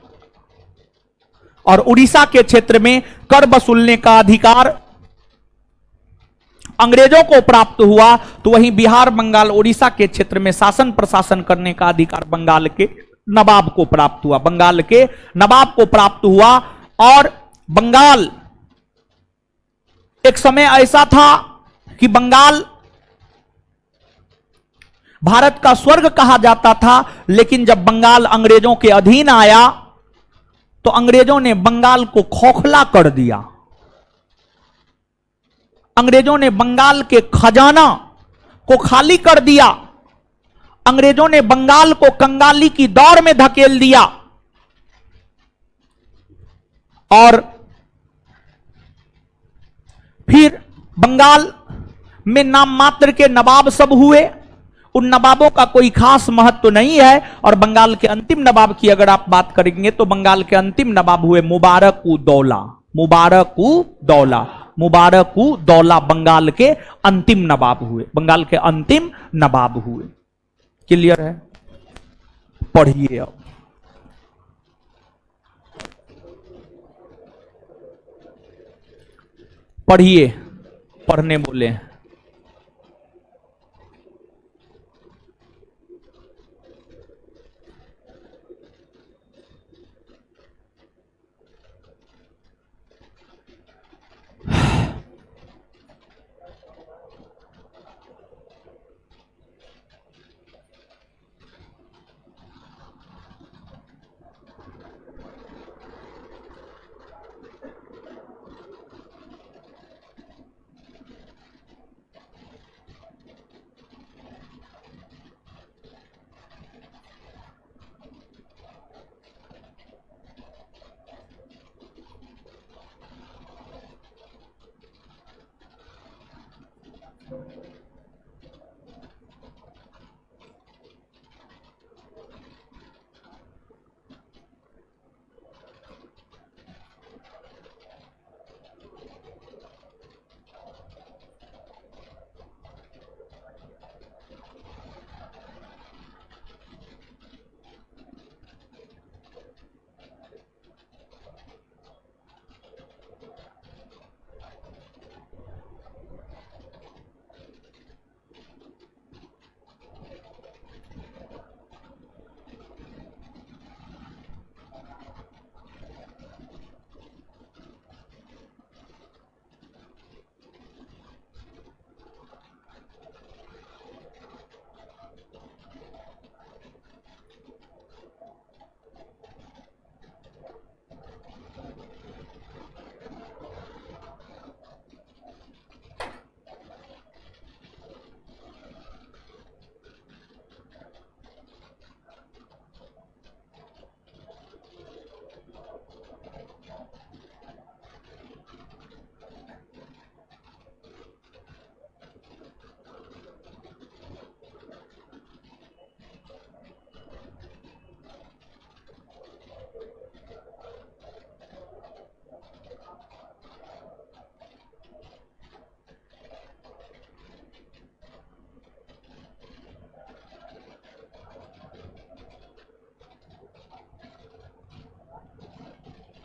और उड़ीसा के क्षेत्र में कर वसूलने का अधिकार अंग्रेजों को प्राप्त हुआ, तो वहीं बिहार, बंगाल, उड़ीसा के क्षेत्र में शासन प्रशासन करने का अधिकार बंगाल के नवाब को प्राप्त हुआ, बंगाल के नवाब को प्राप्त हुआ। और बंगाल एक समय ऐसा था कि बंगाल भारत का स्वर्ग कहा जाता था, लेकिन जब बंगाल अंग्रेजों के अधीन आया तो अंग्रेजों ने बंगाल को खोखला कर दिया। अंग्रेजों ने बंगाल के खजाना को खाली कर दिया, अंग्रेजों ने बंगाल को कंगाली की दौर में धकेल दिया। और फिर बंगाल में नाम मात्र के नवाब सब हुए, उन नवाबों का कोई खास महत्व नहीं है। और बंगाल के अंतिम नवाब की अगर आप बात करेंगे तो बंगाल के अंतिम नवाब हुए मुबारक-उद-दौला, मुबारक-उद-दौला बंगाल के अंतिम नवाब हुए, बंगाल के अंतिम नवाब हुए। क्लियर है? पढ़िए अब। पढ़िए, पढ़ने बोले।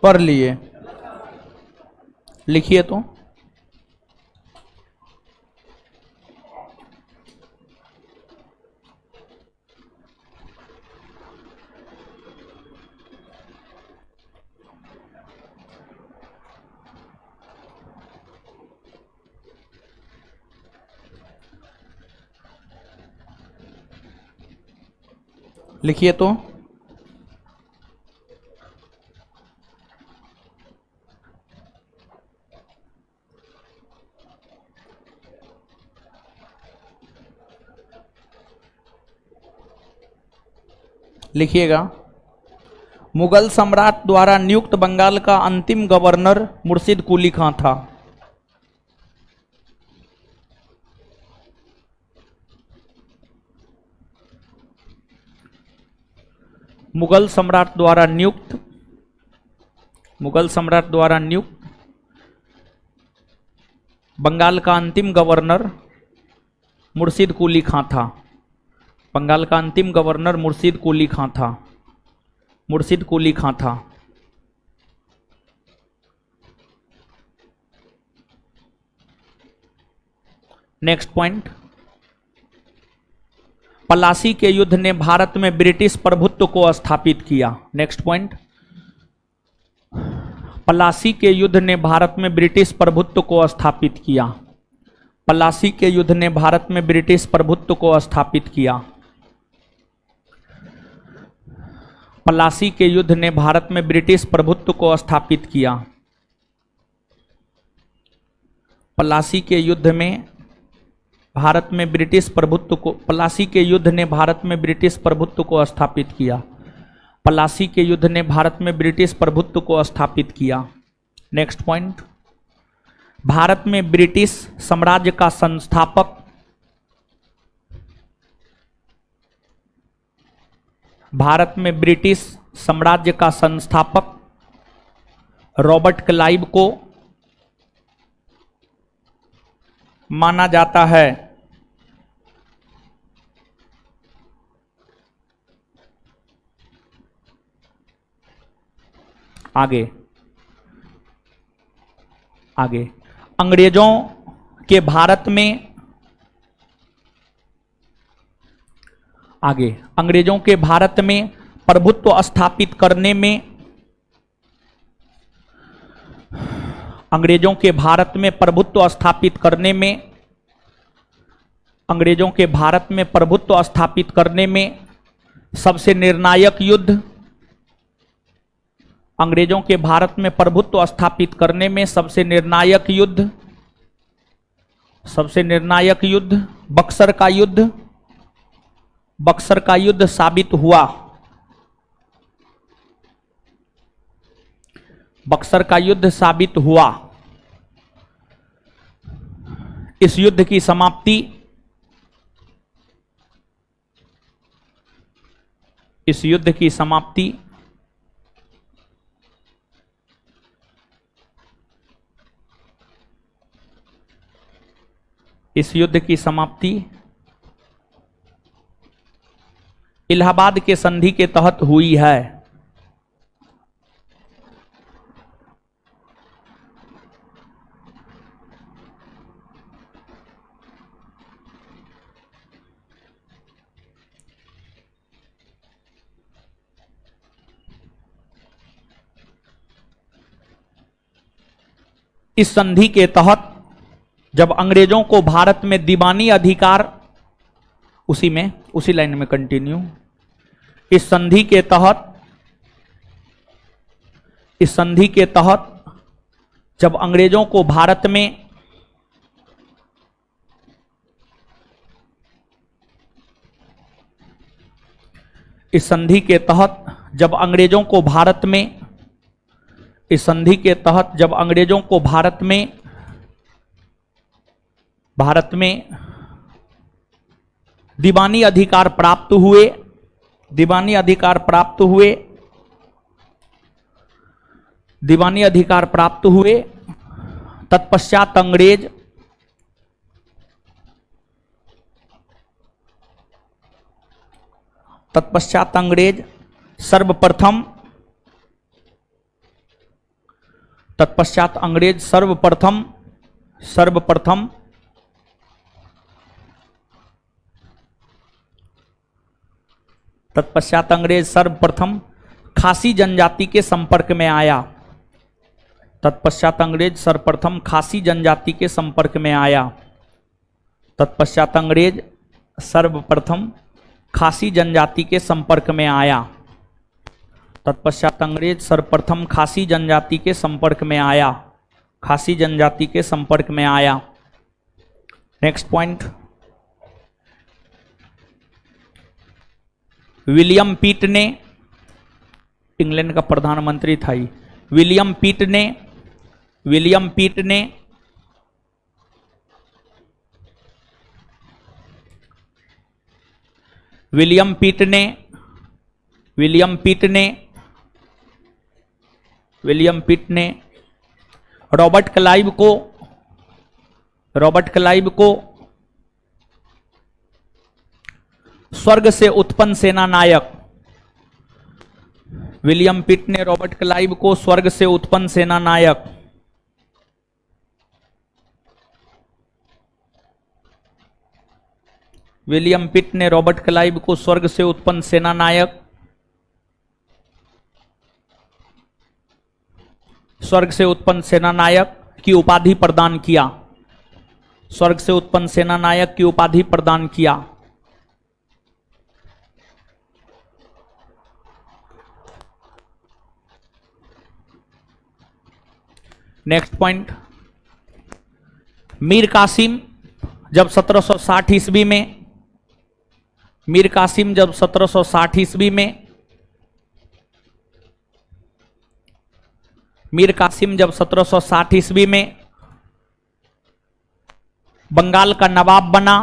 पढ़ लिए, लिखिए तो। लिखिए तो। लिखिएगा। मुगल सम्राट द्वारा नियुक्त बंगाल का अंतिम गवर्नर मुर्शिद कुली खां था। मुगल सम्राट द्वारा नियुक्त बंगाल का अंतिम गवर्नर मुर्शिद कुली खां था। बंगाल का अंतिम गवर्नर मुर्शिद कुली खां था। मुर्शिद कुली खां था। Next point. पलासी के युद्ध ने भारत में ब्रिटिश प्रभुत्व को स्थापित किया। Next point. पलासी के युद्ध ने भारत में ब्रिटिश प्रभुत्व को स्थापित किया। पलासी के युद्ध ने भारत में ब्रिटिश प्रभुत्व को स्थापित किया। पलासी के युद्ध ने भारत में ब्रिटिश प्रभुत्व को स्थापित किया। पलासी के युद्ध में भारत में ब्रिटिश प्रभुत्व को पलासी के युद्ध ने भारत में ब्रिटिश प्रभुत्व को स्थापित किया। पलासी के युद्ध ने भारत में ब्रिटिश प्रभुत्व को स्थापित किया। Next point. भारत में ब्रिटिश साम्राज्य का संस्थापक भारत में ब्रिटिश साम्राज्य का संस्थापक रॉबर्ट क्लाइव को माना जाता है। आगे आगे अंग्रेजों के भारत में अंग्रेजों के भारत में प्रभुत्व स्थापित करने में अंग्रेजों के भारत में प्रभुत्व स्थापित करने में अंग्रेजों के भारत में प्रभुत्व स्थापित करने में सबसे निर्णायक युद्ध अंग्रेजों के भारत में प्रभुत्व स्थापित करने में सबसे निर्णायक युद्ध बक्सर का युद्ध साबित हुआ। बक्सर का युद्ध साबित हुआ। इस युद्ध की समाप्ति इस युद्ध की समाप्ति इस युद्ध की समाप्ति इलाहाबाद के संधि के तहत हुई है। इस संधि के तहत जब अंग्रेजों को भारत में दीवानी अधिकार उसी लाइन में कंटिन्यू। इस संधि के तहत जब अंग्रेजों को भारत में इस संधि के तहत जब अंग्रेजों को भारत में इस संधि के तहत जब अंग्रेजों को भारत में दीवानी अधिकार प्राप्त हुए तत्पश्चात अंग्रेज सर्वप्रथम तत्पश्चात अंग्रेज सर्वप्रथम तत्पश्चात अंग्रेज सर्वप्रथम खासी जनजाति के संपर्क में आया। तत्पश्चात अंग्रेज सर्वप्रथम खासी जनजाति के संपर्क में आया। तत्पश्चात अंग्रेज सर्वप्रथम खासी जनजाति के संपर्क में आया। तत्पश्चात अंग्रेज सर्वप्रथम खासी जनजाति के संपर्क में आया। खासी जनजाति के संपर्क में आया। नेक्स्ट पॉइंट, विलियम पिट ने, इंग्लैंड का प्रधानमंत्री था ही, विलियम पिट ने विलियम पिट ने रॉबर्ट क्लाइव को स्वर्ग से उत्पन्न सेना नायक, विलियम पिट ने रॉबर्ट क्लाइव को स्वर्ग से उत्पन्न सेना नायक, विलियम पिट ने रॉबर्ट क्लाइव को स्वर्ग से उत्पन्न सेना नायक, स्वर्ग से उत्पन्न सेना नायक की उपाधि प्रदान किया। स्वर्ग से उत्पन्न सेना नायक की उपाधि प्रदान किया। नेक्स्ट पॉइंट, मीर कासिम जब 1760 ईस्वी में मीर कासिम जब 1760 ईस्वी में मीर कासिम जब 1760 ईस्वी में बंगाल का नवाब बना,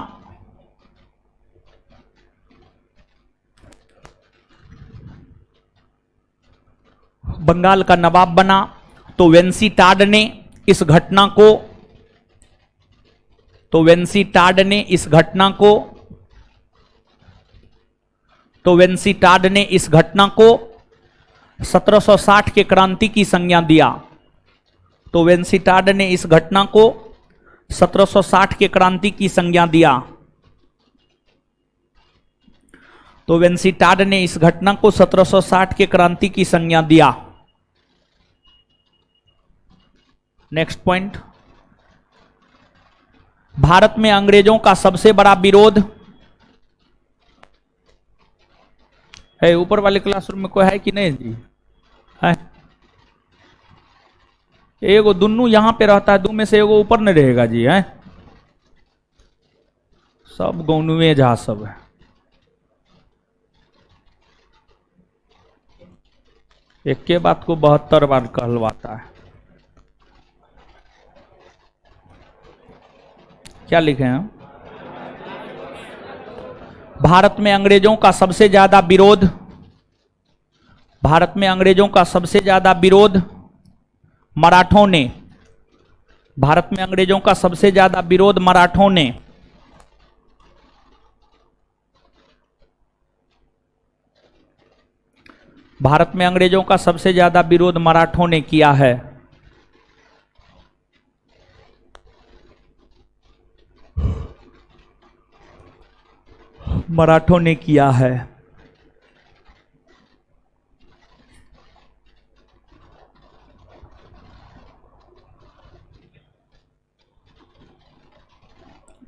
बंगाल का नवाब बना तो वेंसी टाड ने इस घटना को तो वेंसी टाड ने इस घटना को तो वेंसी टाड ने इस घटना को 1760 के क्रांति की संज्ञा दिया। तो वेंसी टाड ने इस घटना को 1760 के क्रांति की संज्ञा दिया। तो वेंसी टाड ने इस घटना को 1760 के क्रांति की संज्ञा दिया। नेक्स्ट पॉइंट, भारत में अंग्रेजों का सबसे बड़ा विरोध है। ऊपर वाले क्लासरूम में कोई है कि नहीं जी? है एगो दुन्नू यहां पे रहता है, दो में से एगो ऊपर नहीं रहेगा जी। है सब गौनुए जहा सब है। एक के बात को 72 बार कहलवाता है। क्या लिखे हैं? भारत में अंग्रेजों का सबसे ज्यादा विरोध भारत में अंग्रेजों का सबसे ज्यादा विरोध मराठों ने भारत में अंग्रेजों का सबसे ज्यादा विरोध मराठों ने भारत में अंग्रेजों का सबसे ज्यादा विरोध मराठों ने किया है। मराठों ने किया है।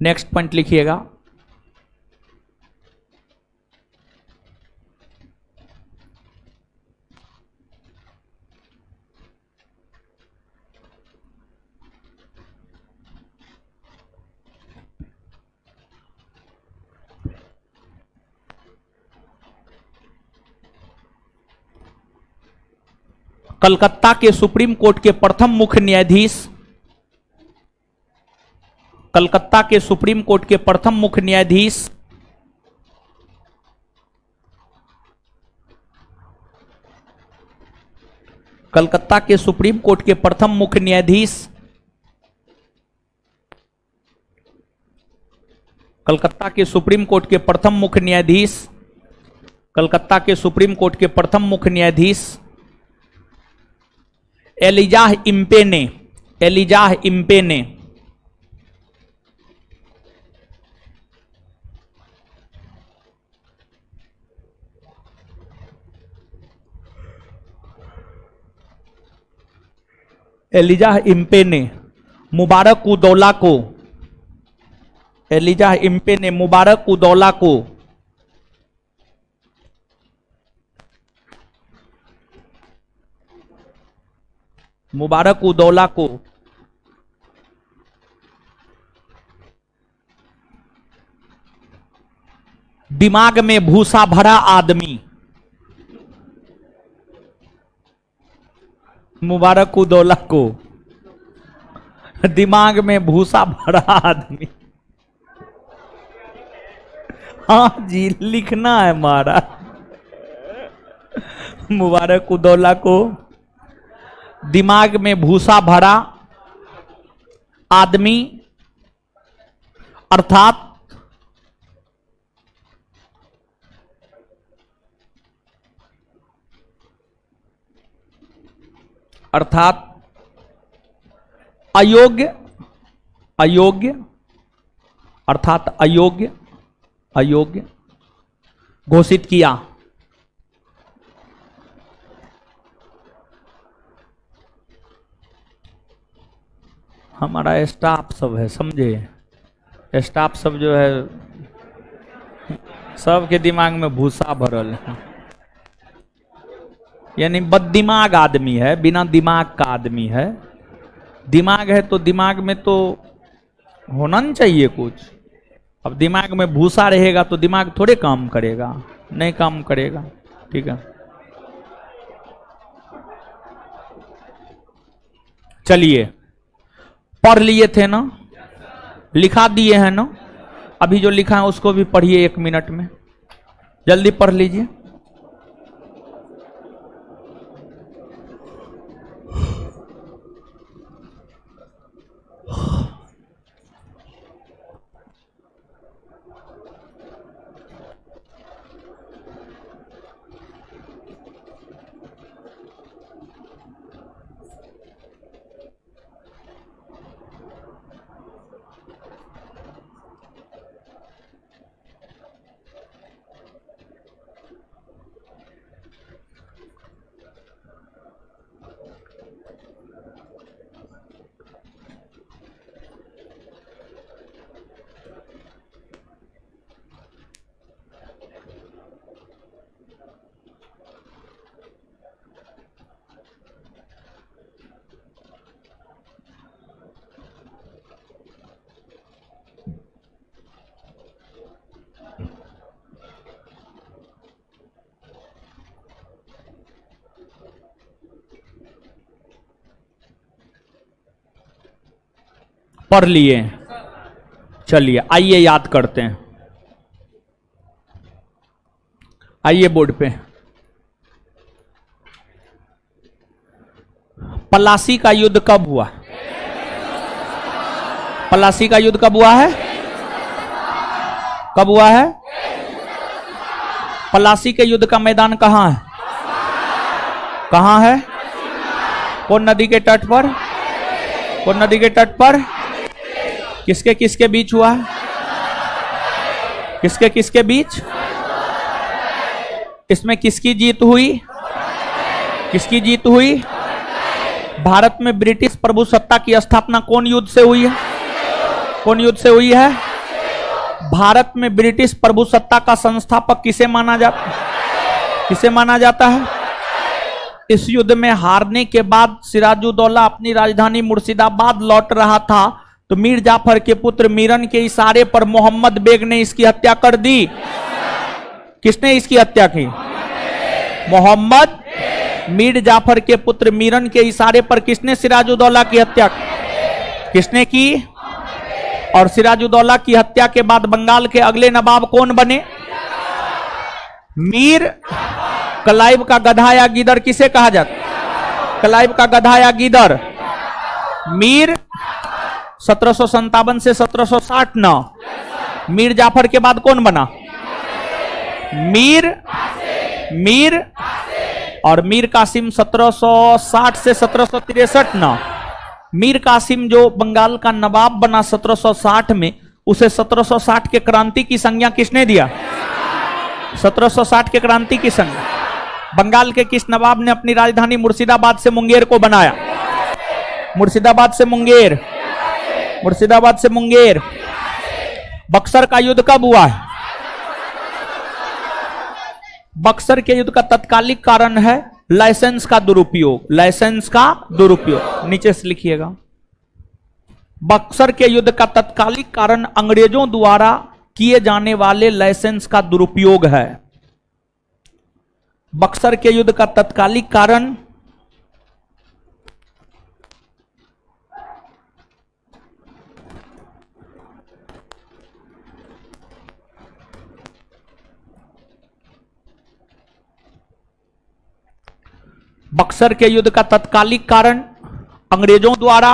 नेक्स्ट पॉइंट लिखिएगा, कलकत्ता के सुप्रीम कोर्ट के प्रथम मुख्य न्यायाधीश कलकत्ता के सुप्रीम कोर्ट के प्रथम मुख्य न्यायाधीश कलकत्ता के सुप्रीम कोर्ट के प्रथम मुख्य न्यायाधीश कलकत्ता के सुप्रीम कोर्ट के प्रथम मुख्य न्यायाधीश कलकत्ता के सुप्रीम कोर्ट के प्रथम मुख्य न्यायाधीश एलिजाह इम्पेने, एलिजाह इम्पेने। एलिजाह इम्पेने मुबारक उदौला को, एलिजाह इम्पेने मुबारक उदौला को मुबारक उदौला को दिमाग में भूसा भरा आदमी, मुबारक उदौला को दिमाग में भूसा भरा आदमी। हाँ जी, लिखना है हमारा। मुबारक उदौला को दिमाग में भूसा भरा आदमी अर्थात अयोग्य, अयोग्य अर्थात अयोग्य, अयोग्य घोषित किया। हमारा स्टाफ सब है, समझे, स्टाफ सब जो है सबके दिमाग में भूसा भरल है, यानी बददिमाग आदमी है, बिना दिमाग का आदमी है। दिमाग है तो दिमाग में तो होना नहीं चाहिए कुछ। अब दिमाग में भूसा रहेगा तो दिमाग थोड़े काम करेगा, नहीं काम करेगा। ठीक है, चलिए, पढ़ लिए थे ना, लिखा दिए हैं ना, अभी जो लिखा है उसको भी पढ़िए 1 मिनट में, जल्दी पढ़ लीजिए। पढ़ लिए, चलिए आइए याद करते हैं। आइए बोर्ड पे, पलासी का युद्ध कब हुआ? पलासी का युद्ध कब हुआ है? कब हुआ है? पलासी के युद्ध का मैदान कहां है? कहां है? कौन नदी के तट पर? कौन नदी के तट पर? किसके किसके बीच हुआ है? किसके किसके बीच? इसमें किसकी जीत हुई? किसकी जीत हुई? भारत में ब्रिटिश प्रभुसत्ता की स्थापना कौन युद्ध से हुई है? कौन युद्ध से हुई है? भारत में ब्रिटिश प्रभुसत्ता का संस्थापक किसे माना जाता? किसे माना जाता है? इस युद्ध में हारने के बाद सिराजुद्दौला अपनी राजधानी मुर्शिदाबाद लौट रहा था तो मीर जाफर के पुत्र मीरन के इशारे पर मोहम्मद बेग ने इसकी हत्या कर दी। किसने इसकी हत्या की? मोहम्मद। मीर जाफर के पुत्र मीरन के इशारे पर किसने सिराजुद्दौला की हत्या की? किसने की? और सिराजुद्दौला की हत्या के बाद बंगाल के अगले नवाब कौन बने? मीर। क्लाइव का गधा या गीदड़ किसे कहा जाता? क्लाइव का गधा या गीदड़? मीर। 1757 से 1769 मीर जाफर के बाद कौन बना? मीर। मीर और मीर कासिम 1760 से 1763 ना। मीर कासिम जो बंगाल का नवाब बना 1760 में, उसे 1760 के क्रांति की संज्ञा किसने दिया? 1760 के क्रांति की संज्ञा बंगाल के किस नवाब ने अपनी राजधानी मुर्शिदाबाद से मुंगेर को बनाया? मुर्शिदाबाद से मुंगेर, मुर्शिदाबाद से मुंगेर। बक्सर का युद्ध कब हुआ है? बक्सर के युद्ध का तत्कालिक कारण है लाइसेंस का दुरुपयोग। लाइसेंस का दुरुपयोग नीचे से लिखिएगा। बक्सर के युद्ध का तत्कालिक कारण अंग्रेजों द्वारा किए जाने वाले लाइसेंस का दुरुपयोग है। बक्सर के युद्ध का तत्कालिक कारण बक्सर के युद्ध का तत्कालिक कारण अंग्रेजों द्वारा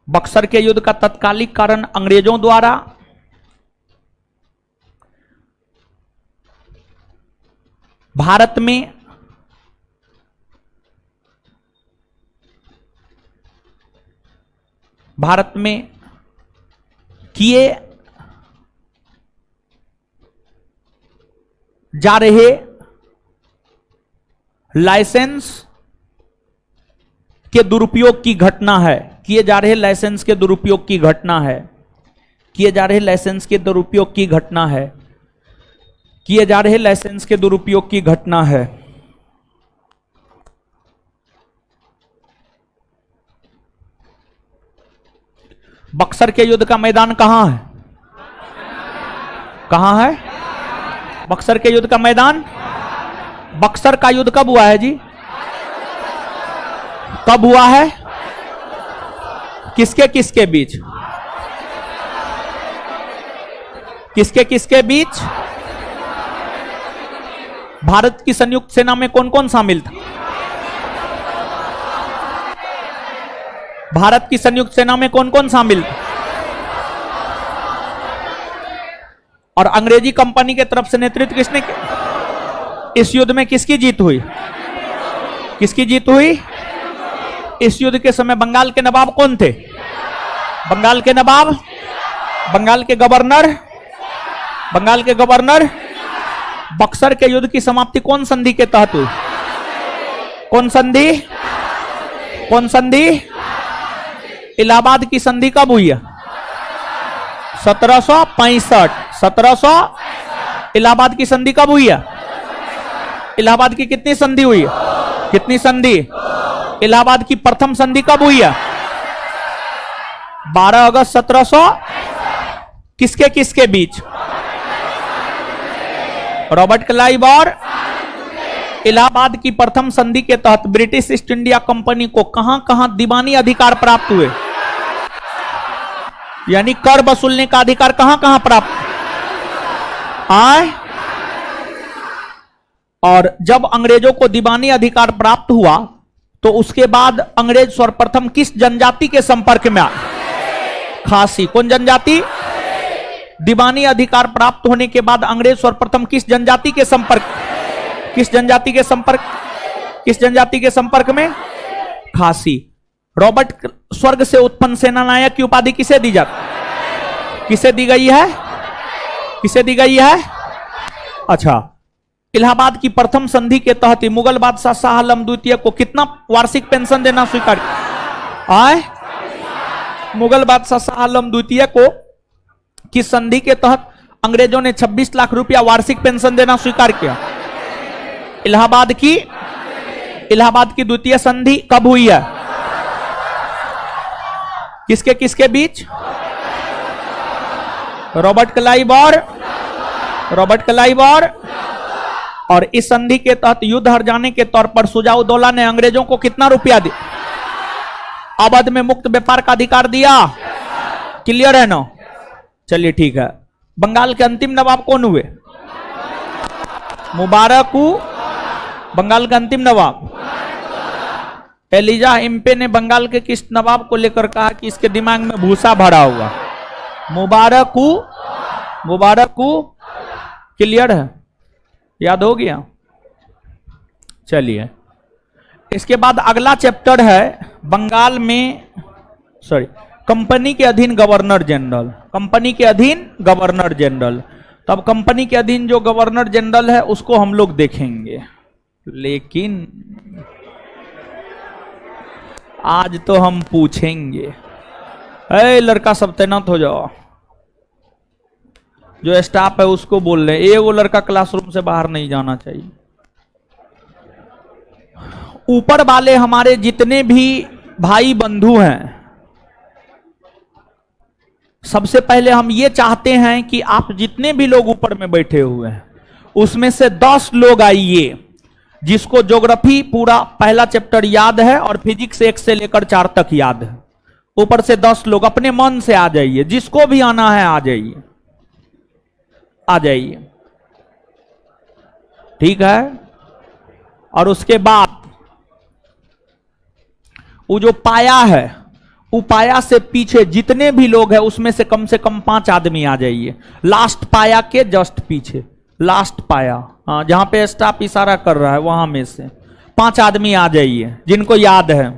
बक्सर के युद्ध का तत्कालिक कारण अंग्रेजों द्वारा भारत में किए जा रहे लाइसेंस के दुरुपयोग की घटना है। किए जा रहे लाइसेंस के दुरुपयोग की घटना है। किए जा रहे लाइसेंस के दुरुपयोग की घटना है। किए जा रहे लाइसेंस के दुरुपयोग की घटना है। बक्सर के युद्ध का मैदान कहां है? कहां है बक्सर के युद्ध का मैदान? बक्सर का युद्ध कब हुआ है जी? कब हुआ है? किसके किसके बीच? किसके किसके बीच? भारत की संयुक्त सेना में कौन कौन शामिल था? भारत की संयुक्त सेना में कौन कौन शामिल था? और अंग्रेजी कंपनी के तरफ से नेतृत्व किसने किया? इस युद्ध में किसकी जीत हुई? किसकी जीत हुई? इस युद्ध के समय बंगाल के नवाब कौन थे? बंगाल के नवाब, बंगाल के गवर्नर, बंगाल के गवर्नर। बक्सर के युद्ध की समाप्ति कौन संधि के तहत हुई? कौन संधि? कौन संधि? इलाहाबाद की संधि कब हुई है? 1765। 1700 इलाहाबाद की संधि कब हुई है? इलाहाबाद की कितनी संधि हुई है? कितनी संधि? इलाहाबाद की प्रथम संधि कब हुई है? 12 अगस्त 1700। किसके किसके बीच? रॉबर्ट क्लाइव और इलाहाबाद की प्रथम संधि के तहत ब्रिटिश ईस्ट इंडिया कंपनी को कहां कहां दीवानी अधिकार प्राप्त हुए? यानी कर वसूलने का अधिकार कहां कहां प्राप्त आए? और जब अंग्रेजों को दीवानी अधिकार प्राप्त हुआ तो उसके बाद अंग्रेज सर्वप्रथम किस जनजाति के संपर्क में आए? खासी। कौन जनजाति? दीवानी अधिकार प्राप्त होने के बाद अंग्रेज सर्वप्रथम किस जनजाति के संपर्क? किस जनजाति के संपर्क? किस जनजाति के संपर्क में? खासी। रॉबर्ट स्वर्ग से उत्पन्न सेनानायक की उपाधि किसे दी जाती? किसे दी गई है? किसे दी गई है? अच्छा, इलाहाबाद की प्रथम संधि के तहत ही मुगल बादशाह शाह आलम द्वितीय को कितना वार्षिक पेंशन देना स्वीकार आए? मुगल बादशाह शाह आलम द्वितीय को किस संधि के तहत अंग्रेजों ने 26 लाख रुपया वार्षिक पेंशन देना स्वीकार किया? इलाहाबाद की द्वितीय संधि कब हुई है? किसके किसके बीच? रॉबर्ट क्लाइव और इस संधि के तहत युद्ध हर जाने के तौर पर सुजाउद्दौला ने अंग्रेजों को कितना रुपया दिया? अवध में मुक्त व्यापार का अधिकार दिया। क्लियर है ना? चलिए ठीक है। बंगाल के अंतिम नवाब कौन हुए? मुबारक। बंगाल का अंतिम नवाब एलिजा इम्पे ने बंगाल के किस नवाब को लेकर कहा कि इसके दिमाग में भूसा भरा हुआ? मुबारक क्लियर है? याद हो गया? चलिए, इसके बाद अगला चैप्टर है बंगाल में, सॉरी, कंपनी के अधीन गवर्नर जनरल। कंपनी के अधीन गवर्नर जनरल। तब कंपनी के अधीन जो गवर्नर जनरल है उसको हम लोग देखेंगे, लेकिन आज तो हम पूछेंगे। ए लड़का सब तैनात हो जाओ, जो स्टाफ है उसको बोल रहे हैं वो लड़का क्लासरूम से बाहर नहीं जाना चाहिए। ऊपर वाले हमारे जितने भी भाई बंधु हैं, सबसे पहले हम ये चाहते हैं कि आप जितने भी लोग ऊपर में बैठे हुए हैं उसमें से 10 लोग आइए जिसको ज्योग्राफी पूरा पहला चैप्टर याद है और फिजिक्स 1 से लेकर 4 तक याद है। ऊपर से 10 लोग अपने मन से आ जाइए, जिसको भी आना है आ जाइए, आ जाइए, ठीक है। और उसके बाद वो जो पाया है, वो पाया से पीछे जितने भी लोग हैं उसमें से कम 5 आदमी आ जाइए। लास्ट पाया के जस्ट पीछे, लास्ट पाया, हाँ, जहां पे स्टाफ इशारा कर रहा है वहां में से 5 आदमी आ जाइए जिनको याद है।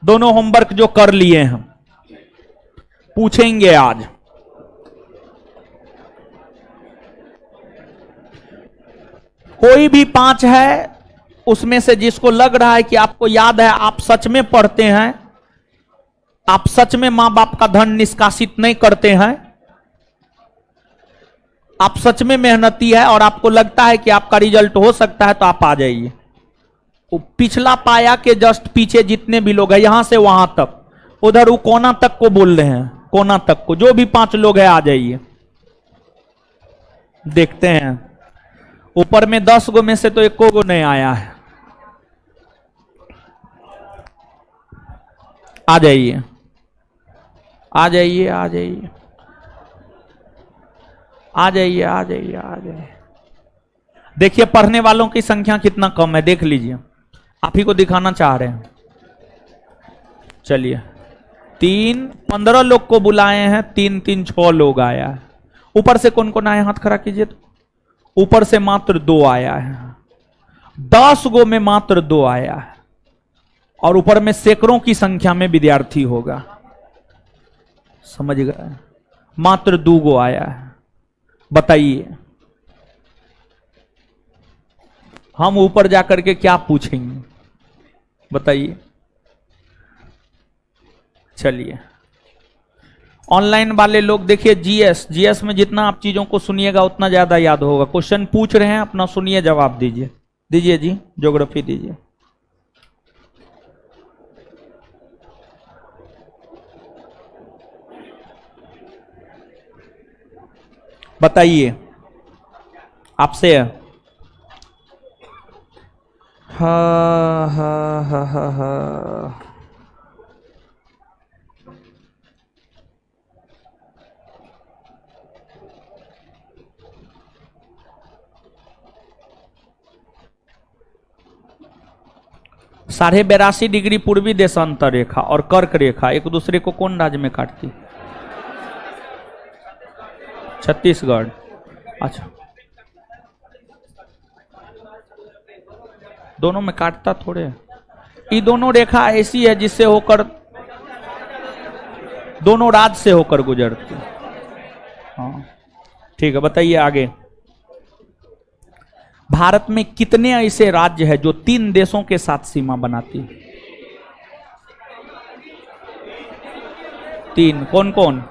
दोनों होमवर्क जो कर लिए हैं पूछेंगे आज। कोई भी 5 है उसमें से जिसको लग रहा है कि आपको याद है, आप सच में पढ़ते हैं, आप सच में मां बाप का धन निष्कासित नहीं करते हैं, आप सच में मेहनती है और आपको लगता है कि आपका रिजल्ट हो सकता है, तो आप आ जाइए। पिछला पाया के जस्ट पीछे जितने भी लोग हैं, यहां से वहां तक, उधर वो कोना तक को बोल रहे हैं, कोना तक को जो भी 5 लोग हैं आ जाइए। देखते हैं, ऊपर में 10 गो में से तो 1 गो नहीं आया है। आ जाइए, आ जाइए, आ जाइए, आ जाइए, आ जाइए, आ जाइए। देखिए पढ़ने वालों की संख्या कितना कम है, देख लीजिए, आप ही को दिखाना चाह रहे हैं। चलिए, 15 लोग को बुलाए हैं, 3 6 लोग आया है। ऊपर से कौन कौन आए, हाथ खड़ा कीजिए तो। ऊपर से मात्र 2 आया है, 10 गो में मात्र 2 आया है, और ऊपर में सैकड़ों की संख्या में विद्यार्थी होगा, समझ गए? मात्र 2 गो आया है। बताइए हम ऊपर जाकर के क्या पूछेंगे, बताइए। चलिए, ऑनलाइन वाले लोग देखिए, जीएस में जितना आप चीजों को सुनिएगा उतना ज्यादा याद होगा। क्वेश्चन पूछ रहे हैं, अपना सुनिए, जवाब दीजिए। दीजिए जी, ज्योग्राफी दीजिए। बताइए, आपसे है। हा हा हा हा हा। साढ़े 82 डिग्री पूर्वी देशांतर रेखा और कर्क रेखा एक दूसरे को कौन राज्य में काटती? छत्तीसगढ़। अच्छा, दोनों में काटता थोड़े। ये दोनों रेखा ऐसी है जिससे होकर दोनों राज्य से होकर गुजरती। हाँ ठीक है, बताइए आगे। भारत में कितने ऐसे राज्य हैं जो 3 देशों के साथ सीमा बनाती है? 3, कौन कौन?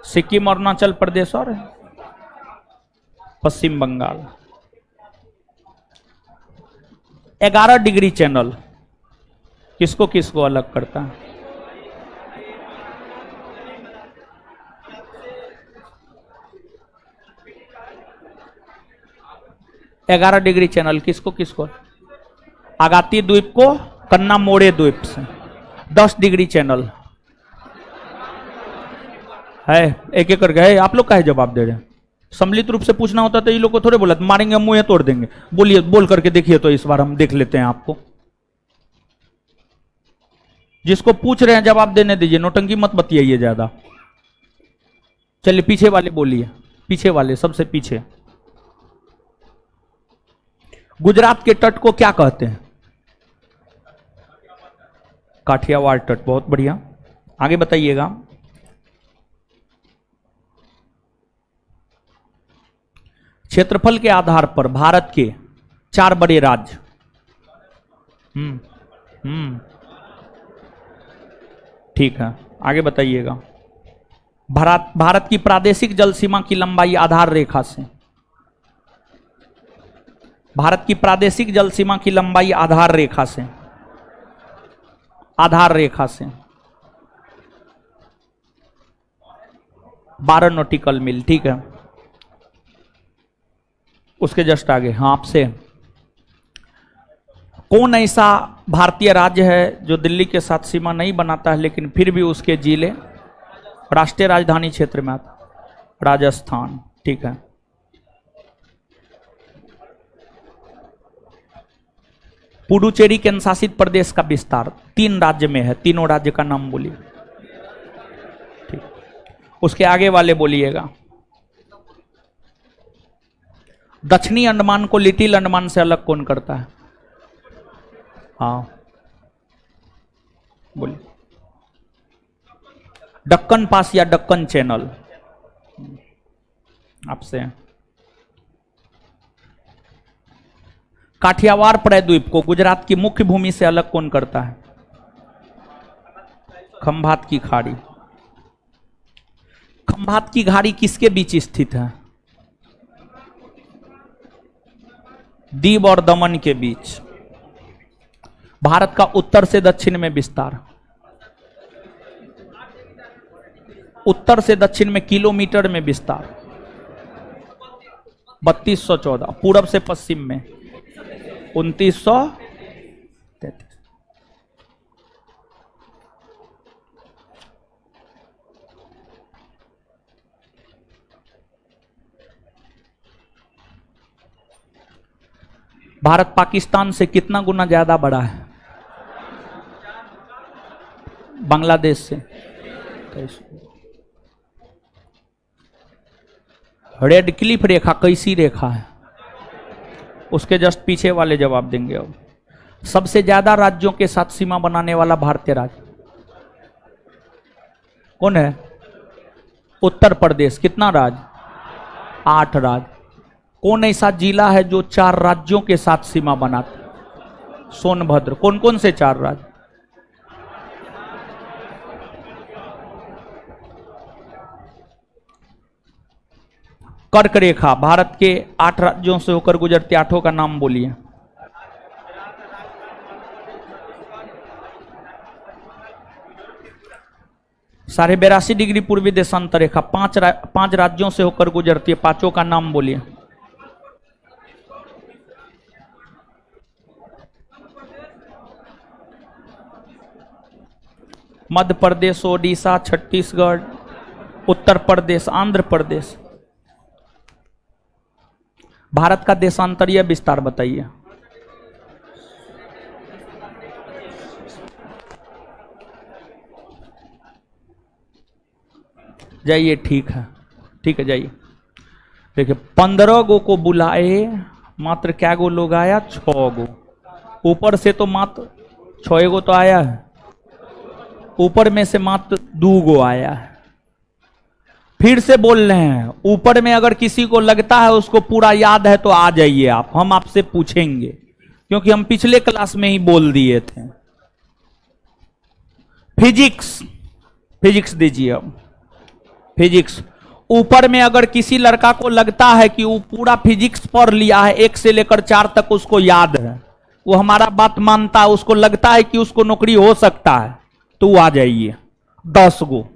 सिक्किम, अरुणाचल प्रदेश और पश्चिम बंगाल। 11 डिग्री चैनल किसको किसको अलग करता है? ग्यारह डिग्री चैनल किसको किसको? आगाती द्वीप को कन्ना मोड़े द्वीप से। 10 डिग्री चैनल है, एक एक करके है। आप लोग का है जवाब दे रहे हैं। सम्मिलित रूप से पूछना होता तो ये लोग को थोड़े बोला मारेंगे, मुंह तोड़ देंगे। बोलिए, बोल करके देखिए तो इस बार हम देख लेते हैं आपको। जिसको पूछ रहे हैं जवाब देने दीजिए, नोटंकी मत बतियाइए ज्यादा। चलिए पीछे वाले बोलिए, पीछे वाले सबसे पीछे। गुजरात के तट को क्या कहते हैं? काठियावाड़ तट, बहुत बढ़िया। आगे बताइएगा। क्षेत्रफल के आधार पर भारत के 4 बड़े राज्य। ठीक है, आगे बताइएगा। भारत की प्रादेशिक जल सीमा की लंबाई आधार रेखा से, भारत की प्रादेशिक जल सीमा की लंबाई आधार रेखा से, आधार रेखा से 12 नॉटिकल मील। ठीक है, उसके जस्ट आगे हाँ आपसे, कौन ऐसा भारतीय राज्य है जो दिल्ली के साथ सीमा नहीं बनाता है लेकिन फिर भी उसके जिले राष्ट्रीय राजधानी क्षेत्र में आता? राजस्थान। ठीक है, पुडुचेरी केंद्र शासित प्रदेश का विस्तार 3 राज्य में है, तीनों राज्य का नाम बोलिए। ठीक, उसके आगे वाले बोलिएगा। दक्षिणी अंडमान को लिटिल अंडमान से अलग कौन करता है? हाँ बोलिए। दक्कन पास या दक्कन चैनल? आपसे। काठियावाड़ प्रायद्वीप को गुजरात की मुख्य भूमि से अलग कौन करता है? खंभात की खाड़ी। खंभात की खाड़ी किसके बीच स्थित है? दीव और दमन के बीच। भारत का उत्तर से दक्षिण में विस्तार, उत्तर से दक्षिण में किलोमीटर में विस्तार 3214, पूरब से पश्चिम में 2933। भारत पाकिस्तान से कितना गुना ज्यादा बड़ा है? बांग्लादेश से। रेड क्लिफ रेखा कैसी रेखा है? उसके जस्ट पीछे वाले जवाब देंगे। अब सबसे ज्यादा राज्यों के साथ सीमा बनाने वाला भारतीय राज्य कौन है? उत्तर प्रदेश। कितना राज्य? 8 राज्य। कौन ऐसा जिला है जो 4 राज्यों के साथ सीमा बनाता? सोनभद्र। कौन कौन से 4 राज्य? कर्क रेखा भारत के 8 राज्यों से होकर गुजरती 8 का नाम बोलिए। साढ़े 82 डिग्री पूर्वी देशांतर रेखा 5 राज्यों से होकर गुजरती है, 5 का नाम बोलिए। मध्य प्रदेश, ओडिशा, छत्तीसगढ़, उत्तर प्रदेश, आंध्र प्रदेश। भारत का देशांतरीय विस्तार बताइए। जाइए, ठीक है, ठीक है, जाइए। देखिए 15 गो को बुलाए, मात्र क्या गो लोग आया? 6 गो। ऊपर से तो मात्र 6 गो तो आया है, ऊपर में से मात्र 2 गो आया है। फिर से बोल रहे हैं, ऊपर में अगर किसी को लगता है उसको पूरा याद है तो आ जाइए आप, हम आपसे पूछेंगे, क्योंकि हम पिछले क्लास में ही बोल दिए थे। फिजिक्स, फिजिक्स दीजिए अब। फिजिक्स, ऊपर में अगर किसी लड़का को लगता है कि वो पूरा फिजिक्स पढ़ लिया है, 1 से लेकर 4 तक उसको याद है, वो हमारा बात मानता है, उसको लगता है कि उसको नौकरी हो सकता है, तो वो आ जाइए। 10 गो।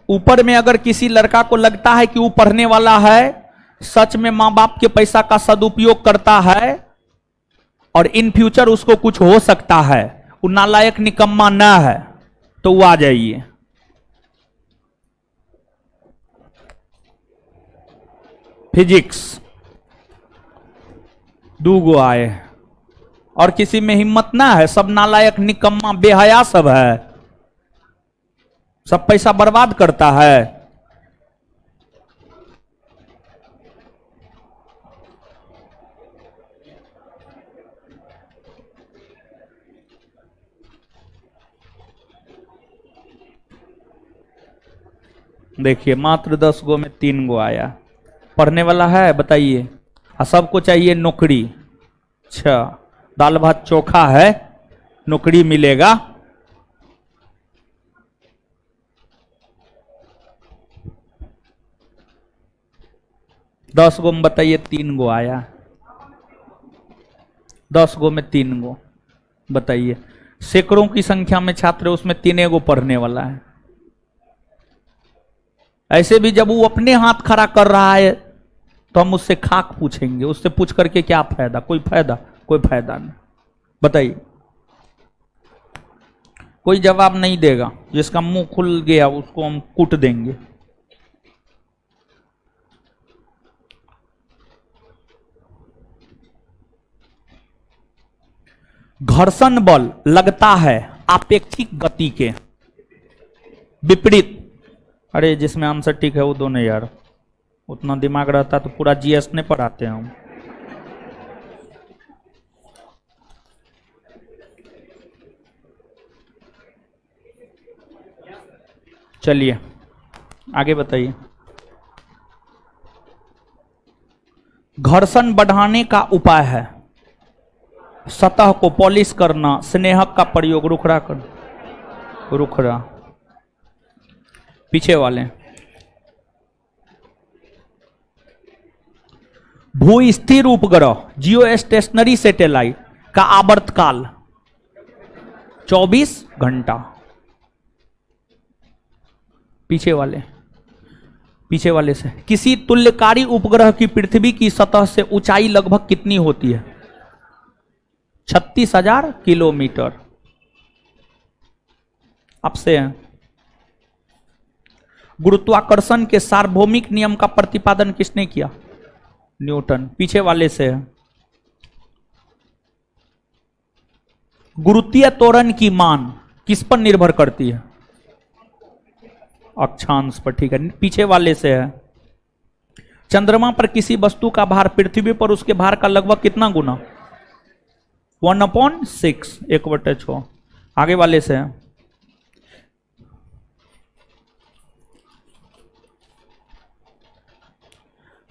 ऊपर में अगर किसी लड़का को लगता है कि वो पढ़ने वाला है, सच में मां बाप के पैसा का सदुपयोग करता है और इन फ्यूचर उसको कुछ हो सकता है, वो नालायक निकम्मा न है, तो वो आ जाइए। फिजिक्स 2 गो आए, और किसी में हिम्मत ना है? सब नालायक निकम्मा बेहया सब है। सब पैसा बर्बाद करता है। देखिए मात्र 10 गो में 3 गो आया। पढ़ने वाला है बताइए। और सबको चाहिए नौकरी। अच्छा, दाल भात चोखा है, नौकरी मिलेगा। दस गो में बताइए 3 गो आया। 10 गो में 3 गो बताइए। सैकड़ों की संख्या में छात्र है, उसमें 3 गो पढ़ने वाला है। ऐसे भी जब वो अपने हाथ खड़ा कर रहा है तो हम उससे खाक पूछेंगे। उससे पूछ करके क्या फायदा? कोई फायदा? कोई फायदा नहीं। बताइए। कोई जवाब नहीं देगा। जिसका मुंह खुल गया उसको हम कूट देंगे। घर्षण बल लगता है आपेक्षिक गति के विपरीत। अरे जिसमें आंसर ठीक है वो दोनों यार, उतना दिमाग रहता तो पूरा जीएस नहीं पढ़ाते हम। चलिए आगे बताइए। घर्षण बढ़ाने का उपाय है सतह को पॉलिश करना, स्नेहक का प्रयोग, रुखड़ा कर, रुखड़ा। पीछे वाले भू स्थिर उपग्रह जियो स्टेशनरी सैटेलाइट का आवर्तकाल 24 घंटा। पीछे वाले से किसी तुल्यकारी उपग्रह की पृथ्वी की सतह से ऊंचाई लगभग कितनी होती है? 36,000 किलोमीटर। आपसे है। गुरुत्वाकर्षण के सार्वभौमिक नियम का प्रतिपादन किसने किया? न्यूटन। पीछे वाले से है। गुरुत्वीय त्वरण की मान किस पर निर्भर करती है? अक्षांश पर। ठीक है। पीछे वाले से है। चंद्रमा पर किसी वस्तु का भार पृथ्वी पर उसके भार का लगभग कितना गुना? 1/6, 1/6। आगे वाले से है।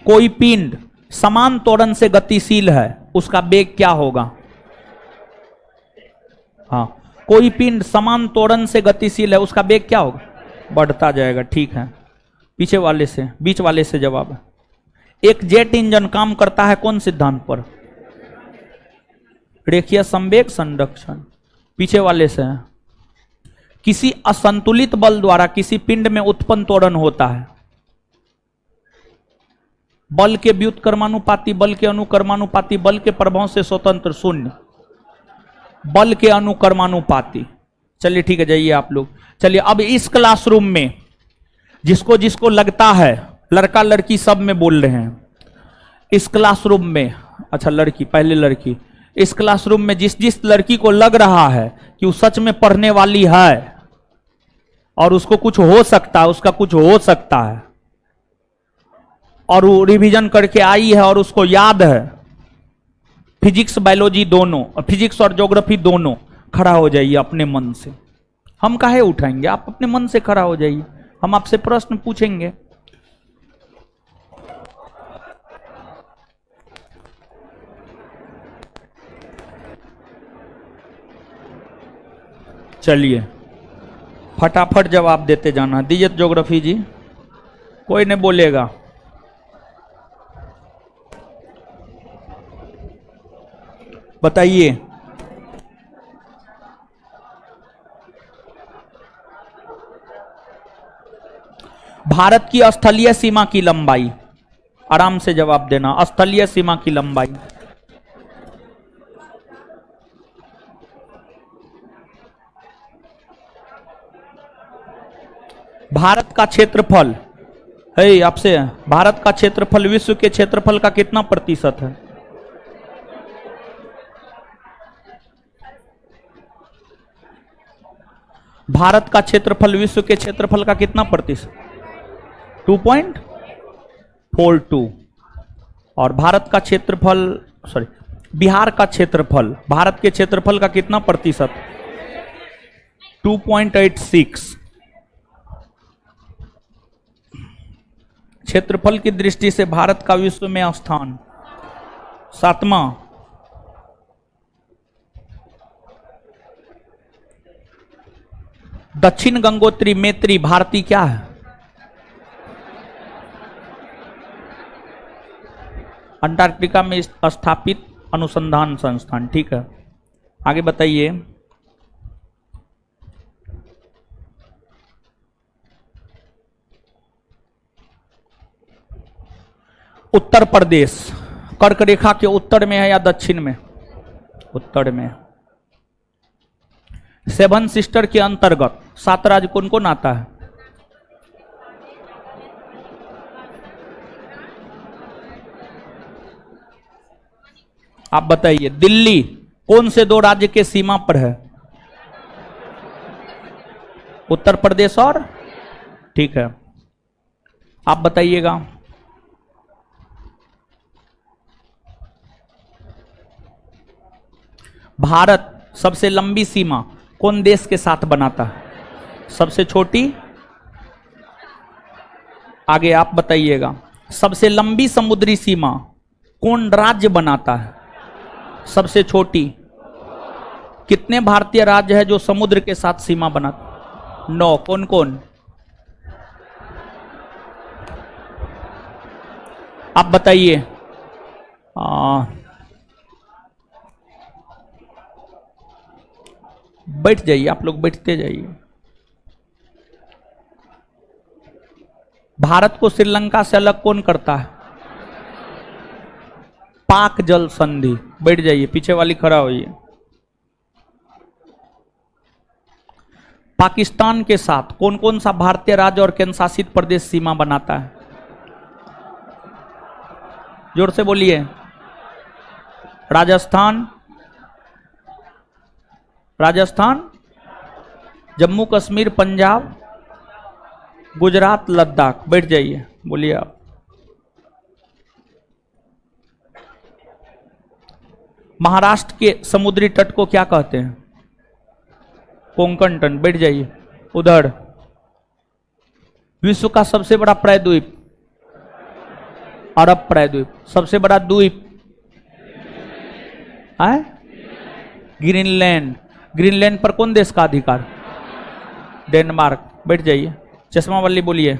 कोई पिंड समान त्वरण से गतिशील है, उसका वेग क्या होगा? हाँ, कोई पिंड समान त्वरण से गतिशील है, उसका वेग क्या होगा? बढ़ता जाएगा। ठीक है। पीछे वाले से, बीच वाले से जवाब है। एक जेट इंजन काम करता है कौन सिद्धांत पर? रेखीय संवेग संरक्षण। पीछे वाले से है। किसी असंतुलित बल द्वारा किसी पिंड में उत्पन्न त्वरण होता है। बल के व्युत्क्रमानुपाती, बल के अनुक्रमानुपाती, बल के प्रभाव से स्वतंत्र, शून्य। बल के अनुक्रमानुपाती। चलिए ठीक है, जाइए आप लोग। चलिए अब इस क्लासरूम में जिसको जिसको लगता है, लड़का लड़की सब में बोल रहे हैं, इस क्लासरूम में, अच्छा लड़की, पहले लड़की, इस क्लासरूम में जिस जिस लड़की को लग रहा है कि वो सच में पढ़ने वाली है और उसको कुछ हो सकता है, उसका कुछ हो सकता है, और वो रिवीजन करके आई है और उसको याद है, फिजिक्स बायोलॉजी दोनों, फिजिक्स और ज्योग्राफी दोनों, खड़ा हो जाइए अपने मन से। हम काहे उठाएंगे? आप अपने मन से खड़ा हो जाइए, हम आपसे प्रश्न पूछेंगे। चलिए फटाफट जवाब देते जाना। दीजिए ज्योग्राफी जी, कोई नहीं बोलेगा। बताइए। भारत की स्थलीय सीमा की लंबाई, आराम से जवाब देना। स्थलीय सीमा की लंबाई। भारत का क्षेत्रफल है, आपसे भारत का क्षेत्रफल विश्व के क्षेत्रफल का कितना प्रतिशत है? भारत का क्षेत्रफल विश्व के क्षेत्रफल का कितना प्रतिशत? 2.42। और भारत का क्षेत्रफल, सॉरी, बिहार का क्षेत्रफल भारत के क्षेत्रफल का कितना प्रतिशत? 2.86। क्षेत्रफल की दृष्टि से भारत का विश्व में स्थान 7वां। दक्षिण गंगोत्री मैत्री भारती क्या है? अंटार्कटिका में स्थापित अनुसंधान संस्थान। ठीक है, आगे बताइए। उत्तर प्रदेश कर्क रेखा के उत्तर में है या दक्षिण में? उत्तर में। सेवन सिस्टर के अंतर्गत 7 राज्य कौन कौन आता है? आप बताइए। दिल्ली कौन से 2 राज्य के सीमा पर है? उत्तर प्रदेश और, ठीक है, आप बताइएगा। भारत सबसे लंबी सीमा कौन देश के साथ बनाता है? सबसे छोटी? आगे आप बताइएगा। सबसे लंबी समुद्री सीमा कौन राज्य बनाता है? सबसे छोटी। कितने भारतीय राज्य है जो समुद्र के साथ सीमा बनाते? 9। कौन कौन? आप बताइए। बैठ जाइए, आप लोग बैठते जाइए। भारत को श्रीलंका से अलग कौन करता है? पाक जल संधि। बैठ जाइए, पीछे वाली खड़ा होइए। पाकिस्तान के साथ कौन कौन सा भारतीय राज्य और केंद्र शासित प्रदेश सीमा बनाता है? जोर से बोलिए। राजस्थान, राजस्थान, जम्मू कश्मीर, पंजाब, गुजरात, लद्दाख। बैठ जाइए, बोलिए आप। महाराष्ट्र के समुद्री तट को क्या कहते हैं? कोंकण तट। बैठ जाइए उधर। विश्व का सबसे बड़ा प्रायद्वीप? अरब प्रायद्वीप। सबसे बड़ा द्वीप है ग्रीनलैंड। ग्रीनलैंड पर कौन देश का अधिकार? डेनमार्क। बैठ जाइए। चश्मा वाली बोलिए।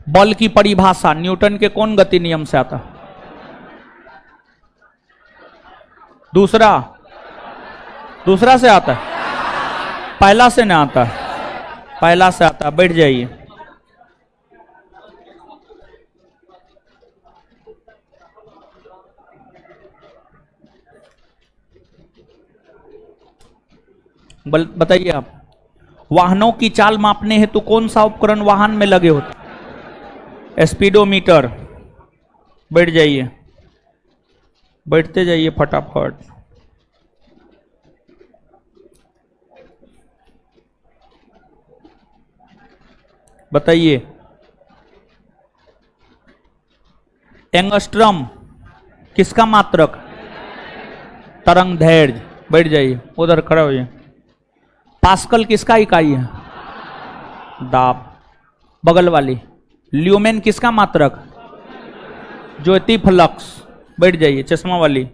बल की परिभाषा न्यूटन के कौन गति नियम से आता? दूसरा। दूसरा से आता है, पहला से ना आता, पहला से आता। बैठ जाइए। बताइए आप। वाहनों की चाल मापने हेतु कौन सा उपकरण वाहन में लगे होते? स्पीडोमीटर। बैठ जाइए, बैठते जाइए फटाफट। बताइए। एंगस्ट्रम किसका मात्रक? तरंग दैर्घ्य। बैठ जाइए, उधर खड़ा होइए। पास्कल किसका इकाई है? दाब। बगल वाली। ल्यूमेन किसका मात्रक? ज्योति फ्लक्स। बैठ जाइए। चश्मा वाली।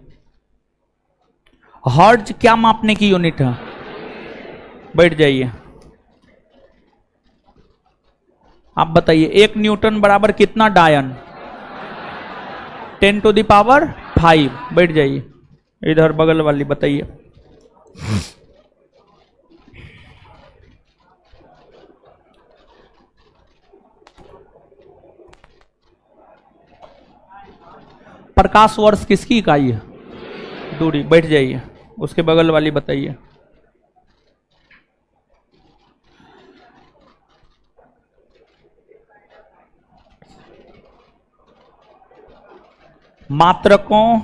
हर्ट्ज क्या मापने की यूनिट है? बैठ जाइए। आप बताइए। 1 न्यूटन बराबर कितना डायन? 10⁵ बैठ जाइए। इधर बगल वाली बताइए। प्रकाश वर्ष किसकी इकाई है? दूरी। बैठ जाइए। उसके बगल वाली बताइए। मात्रकों,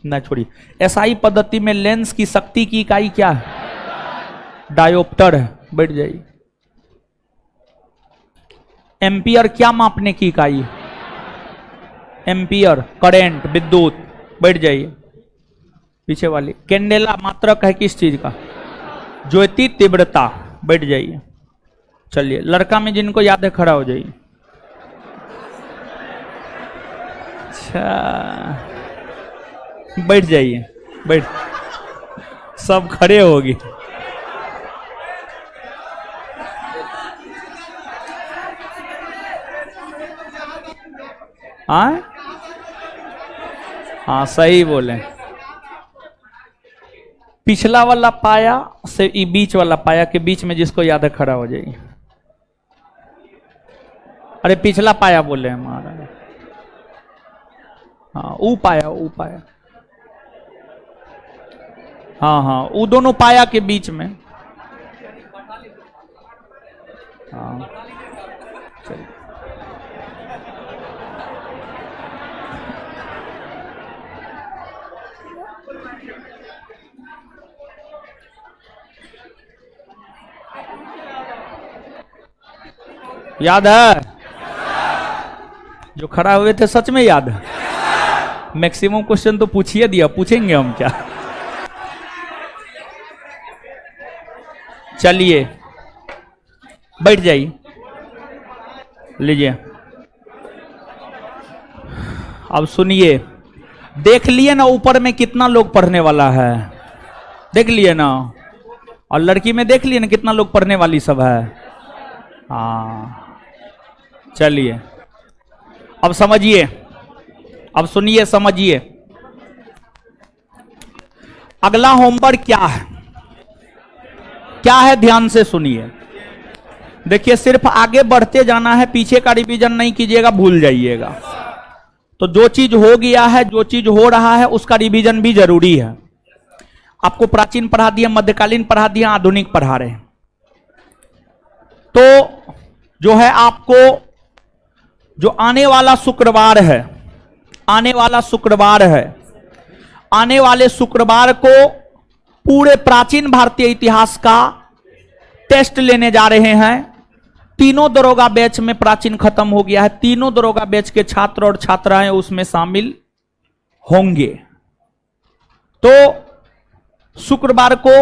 न छोड़िए, एसआई पद्धति में लेंस की शक्ति की इकाई क्या है? डायोप्टर है। बैठ जाइए। एम्पियर क्या मापने की इकाई है? एम्पियर, करंट, विद्युत। बैठ जाइए। पीछे वाली कैंडेला मात्रक है किस चीज का? ज्योति तीव्रता। बैठ जाइए। चलिए, लड़का में जिनको याद है खड़ा हो जाइए। अच्छा, बैठ जाइए। बैठ, सब खड़े होगी। हाँ सही बोले। पिछला वाला पाया से बीच वाला पाया के बीच में जिसको याद है खड़ा हो जाइए। अरे पिछला पाया बोले हमारा। हाँ, ऊ पाया, ऊ पाया। हाँ हाँ, वो दोनों पाया के बीच में। हाँ चलिए। याद है? जो खड़ा हुए थे सच में याद है? मैक्सिमम क्वेश्चन तो पूछिए दिया, पूछेंगे हम क्या? चलिए बैठ जाइए। लीजिए, अब सुनिए। देख लिए ना ऊपर में कितना लोग पढ़ने वाला है? देख लिए ना? और लड़की में देख लिए ना कितना लोग पढ़ने वाली सब है? हाँ चलिए, अब समझिए, अब सुनिए, समझिए। अगला होमवर्क क्या है? क्या है? ध्यान से सुनिए। देखिए, सिर्फ आगे बढ़ते जाना है, पीछे का रिवीजन नहीं कीजिएगा, भूल जाइएगा। तो जो चीज हो गया है, जो चीज हो रहा है, उसका रिवीजन भी जरूरी है। आपको प्राचीन पढ़ा दिया, मध्यकालीन पढ़ा दिया, आधुनिक पढ़ा रहे हैं। तो जो है आपको जो आने वाला शुक्रवार है, आने वाला शुक्रवार है, आने वाले शुक्रवार को पूरे प्राचीन भारतीय इतिहास का टेस्ट लेने जा रहे हैं। तीनों दरोगा बैच में प्राचीन खत्म हो गया है, तीनों दरोगा बैच के छात्र और छात्राएं उसमें शामिल होंगे। तो शुक्रवार को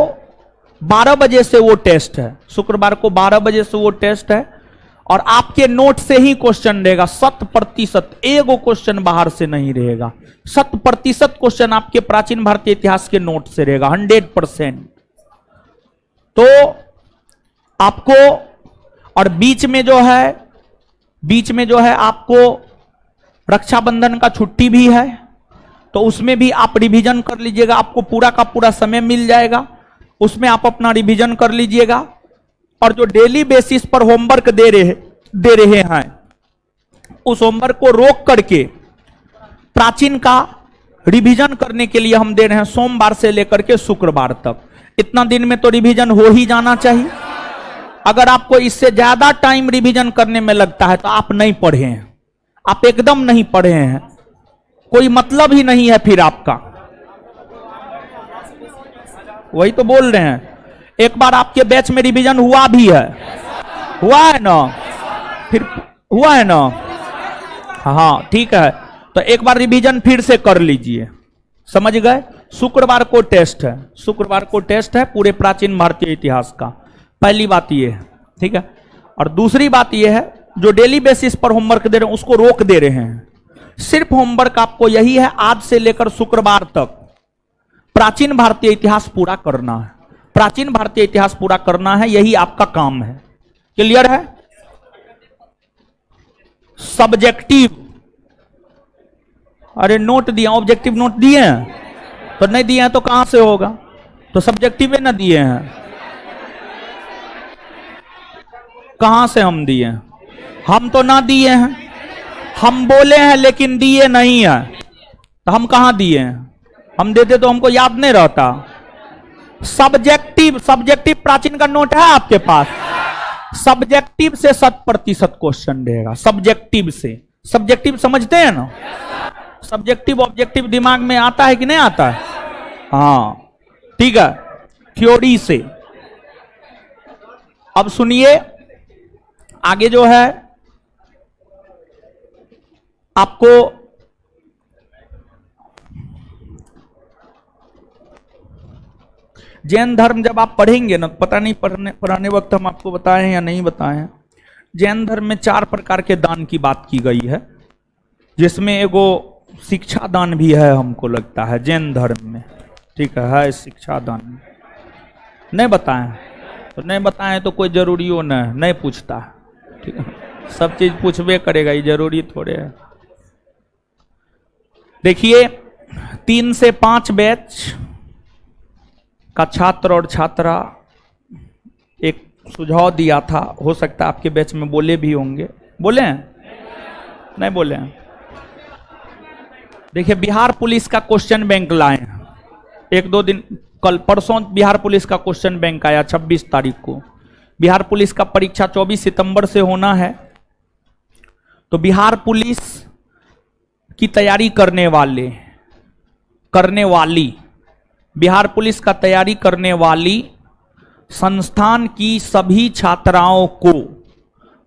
12 बजे से वो टेस्ट है, शुक्रवार को 12 बजे से वो टेस्ट है। और आपके नोट से ही क्वेश्चन रहेगा, 100%। एगो क्वेश्चन बाहर से नहीं रहेगा, 100% क्वेश्चन आपके प्राचीन भारतीय इतिहास के नोट से रहेगा, 100%। तो आपको, और बीच में जो है आपको रक्षाबंधन का छुट्टी भी है, तो उसमें भी आप रिवीजन कर लीजिएगा। आपको पूरा का पूरा समय मिल जाएगा, उसमें आप अपना रिवीजन कर लीजिएगा। और जो डेली बेसिस पर होमवर्क दे रहे हैं, उस होमवर्क को रोक करके प्राचीन का रिवीजन करने के लिए हम दे रहे हैं, सोमवार से लेकर के शुक्रवार तक। इतना दिन में तो रिवीजन हो ही जाना चाहिए। अगर आपको इससे ज्यादा टाइम रिवीजन करने में लगता है तो आप नहीं पढ़े हैं, आप एकदम नहीं पढ़े हैं, कोई मतलब ही नहीं है फिर आपका। वही तो बोल रहे हैं। एक बार आपके बैच में रिवीजन हुआ भी है, हुआ है ना? फिर हुआ है ना? हाँ ठीक है, तो एक बार रिवीजन फिर से कर लीजिए। समझ गए? शुक्रवार को टेस्ट है, शुक्रवार को टेस्ट है पूरे प्राचीन भारतीय इतिहास का। पहली बात ये है, ठीक है। और दूसरी बात ये है, जो डेली बेसिस पर होमवर्क दे रहे हैं उसको रोक दे रहे हैं। सिर्फ होमवर्क आपको यही है, आज से लेकर शुक्रवार तक प्राचीन भारतीय इतिहास पूरा करना है, प्राचीन भारतीय इतिहास पूरा करना है, यही आपका काम है। क्लियर है? सब्जेक्टिव, अरे नोट दिया, ऑब्जेक्टिव नोट दिए हैं तो नहीं दिए हैं तो कहां से होगा? तो सब्जेक्टिव ना दिए हैं, कहां से हम दिए हैं? हम तो ना दिए हैं, हम बोले हैं लेकिन दिए नहीं है, तो हम कहां दिए हैं? हम देते तो हमको याद नहीं रहता। सब्जेक्टिव, सब्जेक्टिव प्राचीन का नोट है आपके पास? सब्जेक्टिव से 100% क्वेश्चन रहेगा, सब्जेक्टिव से। सब्जेक्टिव समझते हैं ना? सब्जेक्टिव ऑब्जेक्टिव दिमाग में आता है कि नहीं आता है? हाँ, ठीक है, थ्योरी से। अब सुनिए आगे जो है आपको जैन धर्म जब आप पढ़ेंगे ना, पता नहीं पढ़ाने वक्त हम आपको बताएं या नहीं बताएं हैं, जैन धर्म में 4 प्रकार के दान की बात की गई है, जिसमें एगो शिक्षा दान भी है, हमको लगता है जैन धर्म में। ठीक है शिक्षा दान। नहीं बताएं तो नहीं बताएं तो कोई जरूरी हो नहीं पूछता है, ठीक है, सब चीज पूछबे करेगा, ये जरूरी थोड़े है। देखिए 3 से 5 बैच का छात्र और छात्रा एक सुझाव दिया था, हो सकता है आपके बैच में बोले भी होंगे। बोले हैं? नहीं बोले हैं? देखिए बिहार पुलिस का क्वेश्चन बैंक लाए हैं, 1-2 दिन, कल परसों बिहार पुलिस का क्वेश्चन बैंक आया 26 तारीख को। बिहार पुलिस का परीक्षा 24 सितंबर से होना है, तो बिहार पुलिस की तैयारी करने वाली बिहार पुलिस का तैयारी करने वाली संस्थान की सभी छात्राओं को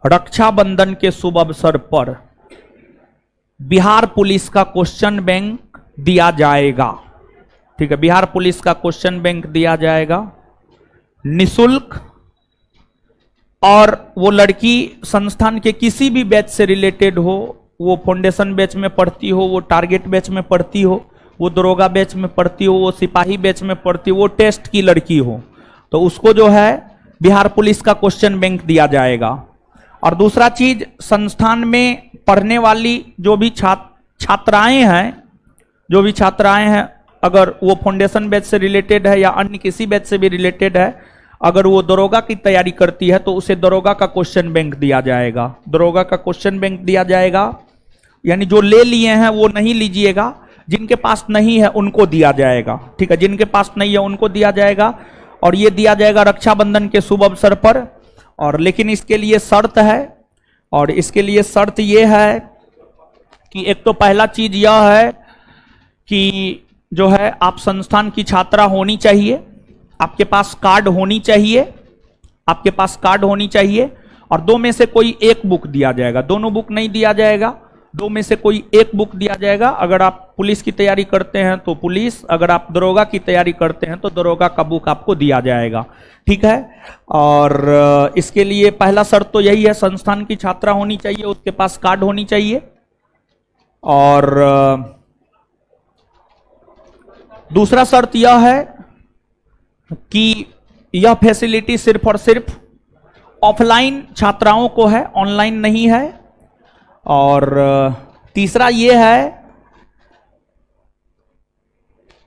रक्षाबंधन के शुभ अवसर पर बिहार पुलिस का क्वेश्चन बैंक दिया जाएगा। ठीक है, बिहार पुलिस का क्वेश्चन बैंक दिया जाएगा निशुल्क, और वो लड़की संस्थान के किसी भी बैच से रिलेटेड हो, वो फाउंडेशन बैच में पढ़ती हो, वो टारगेट बैच में पढ़ती हो, वो दरोगा बैच में पढ़ती हो, वो सिपाही बैच में पढ़ती हो, वो टेस्ट की लड़की हो, तो उसको जो है बिहार पुलिस का क्वेश्चन बैंक दिया जाएगा। और दूसरा चीज, संस्थान में पढ़ने वाली जो भी छात्राएं हैं, अगर वो फाउंडेशन बैच से रिलेटेड है या अन्य किसी बैच से भी रिलेटेड है, अगर वो दरोगा की तैयारी करती है तो उसे दरोगा का क्वेश्चन बैंक दिया जाएगा। दरोगा का क्वेश्चन बैंक दिया जाएगा, यानी जो ले लिए हैं वो नहीं लीजिएगा, जिनके पास नहीं है उनको दिया जाएगा। ठीक है, जिनके पास नहीं है उनको दिया जाएगा, और ये दिया जाएगा रक्षाबंधन के शुभ अवसर पर। और लेकिन इसके लिए शर्त है, और इसके लिए शर्त ये है कि एक तो पहला चीज यह है कि जो है आप संस्थान की छात्रा होनी चाहिए, आपके पास कार्ड होनी चाहिए, और 2 में से कोई एक बुक दिया जाएगा, दोनों बुक नहीं दिया जाएगा, 2 में से कोई एक बुक दिया जाएगा। अगर आप पुलिस की तैयारी करते हैं तो पुलिस, अगर आप दरोगा की तैयारी करते हैं तो दरोगा का बुक आपको दिया जाएगा। ठीक है, और इसके लिए पहला शर्त तो यही है, संस्थान की छात्रा होनी चाहिए, उसके पास कार्ड होनी चाहिए। और दूसरा शर्त यह है कि यह फैसिलिटी सिर्फ और सिर्फ ऑफलाइन छात्राओं को है, ऑनलाइन नहीं है। और तीसरा यह है,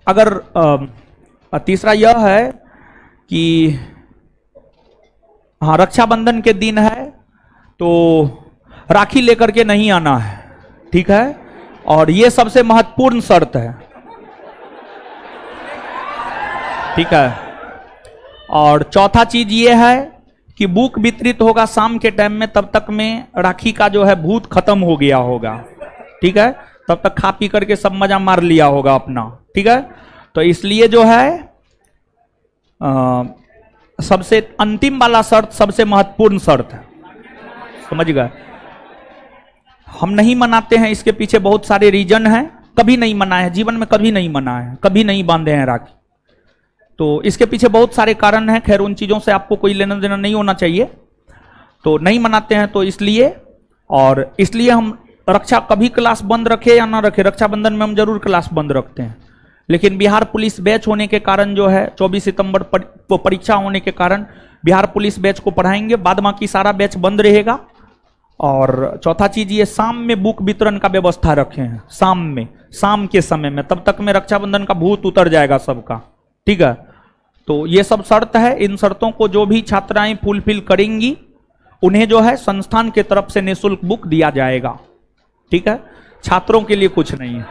अगर तीसरा यह है कि हाँ रक्षाबंधन के दिन है तो राखी लेकर के नहीं आना है। ठीक है, और यह सबसे महत्वपूर्ण शर्त है। ठीक है, और चौथा चीज ये है कि बुक वितरित होगा शाम के टाइम में, तब तक में राखी का जो है भूत खत्म हो गया होगा। ठीक है, तब तक खा पी करके सब मजा मार लिया होगा अपना। ठीक है, तो इसलिए जो है सबसे अंतिम वाला शर्त सबसे महत्वपूर्ण शर्त है, समझ गए। हम नहीं मनाते हैं, इसके पीछे बहुत सारे रीजन हैं, कभी नहीं मनाए हैं, जीवन में कभी नहीं मनाए हैं, कभी नहीं बांधे हैं राखी, तो इसके पीछे बहुत सारे कारण हैं। खैर उन चीजों से आपको कोई लेना देना नहीं होना चाहिए, तो नहीं मनाते हैं तो इसलिए। और इसलिए हम रक्षा कभी क्लास बंद रखे या ना रखे, रक्षाबंधन में हम जरूर क्लास बंद रखते हैं, लेकिन बिहार पुलिस बैच होने के कारण जो है 24 सितंबर को परीक्षा होने के कारण बिहार पुलिस बैच को पढ़ाएंगे, बाद बाकी सारा बैच बंद रहेगा। और चौथा चीज ये, शाम में बुक वितरण का व्यवस्था रखे हैं, शाम के समय में, तब तक में रक्षाबंधन का भूत उतर जाएगा सबका। ठीक है, तो ये सब शर्त है। इन शर्तों को जो भी छात्राएं फुलफिल करेंगी उन्हें जो है संस्थान के तरफ से निःशुल्क बुक दिया जाएगा। ठीक है, छात्रों के लिए कुछ नहीं है,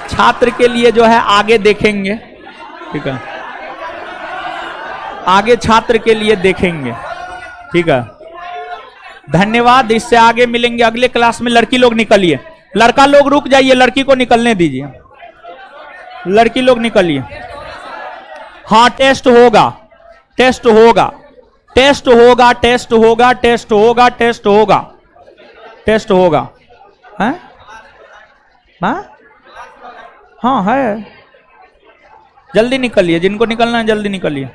छात्र के लिए जो है आगे देखेंगे। ठीक है, आगे छात्र के लिए देखेंगे। ठीक है, धन्यवाद। इससे आगे मिलेंगे अगले क्लास में। लड़की लोग निकलिए, लड़का लोग रुक जाइए, लड़की को निकलने दीजिए। लड़की लोग निकलिए। हाँ टेस्ट होगा, टेस्ट होगा, टेस्ट होगा, टेस्ट होगा, टेस्ट होगा, टेस्ट होगा, टेस्ट होगा। हैं? हाँ हाँ है। जल्दी निकलिए, जिनको निकलना है जल्दी निकलिए।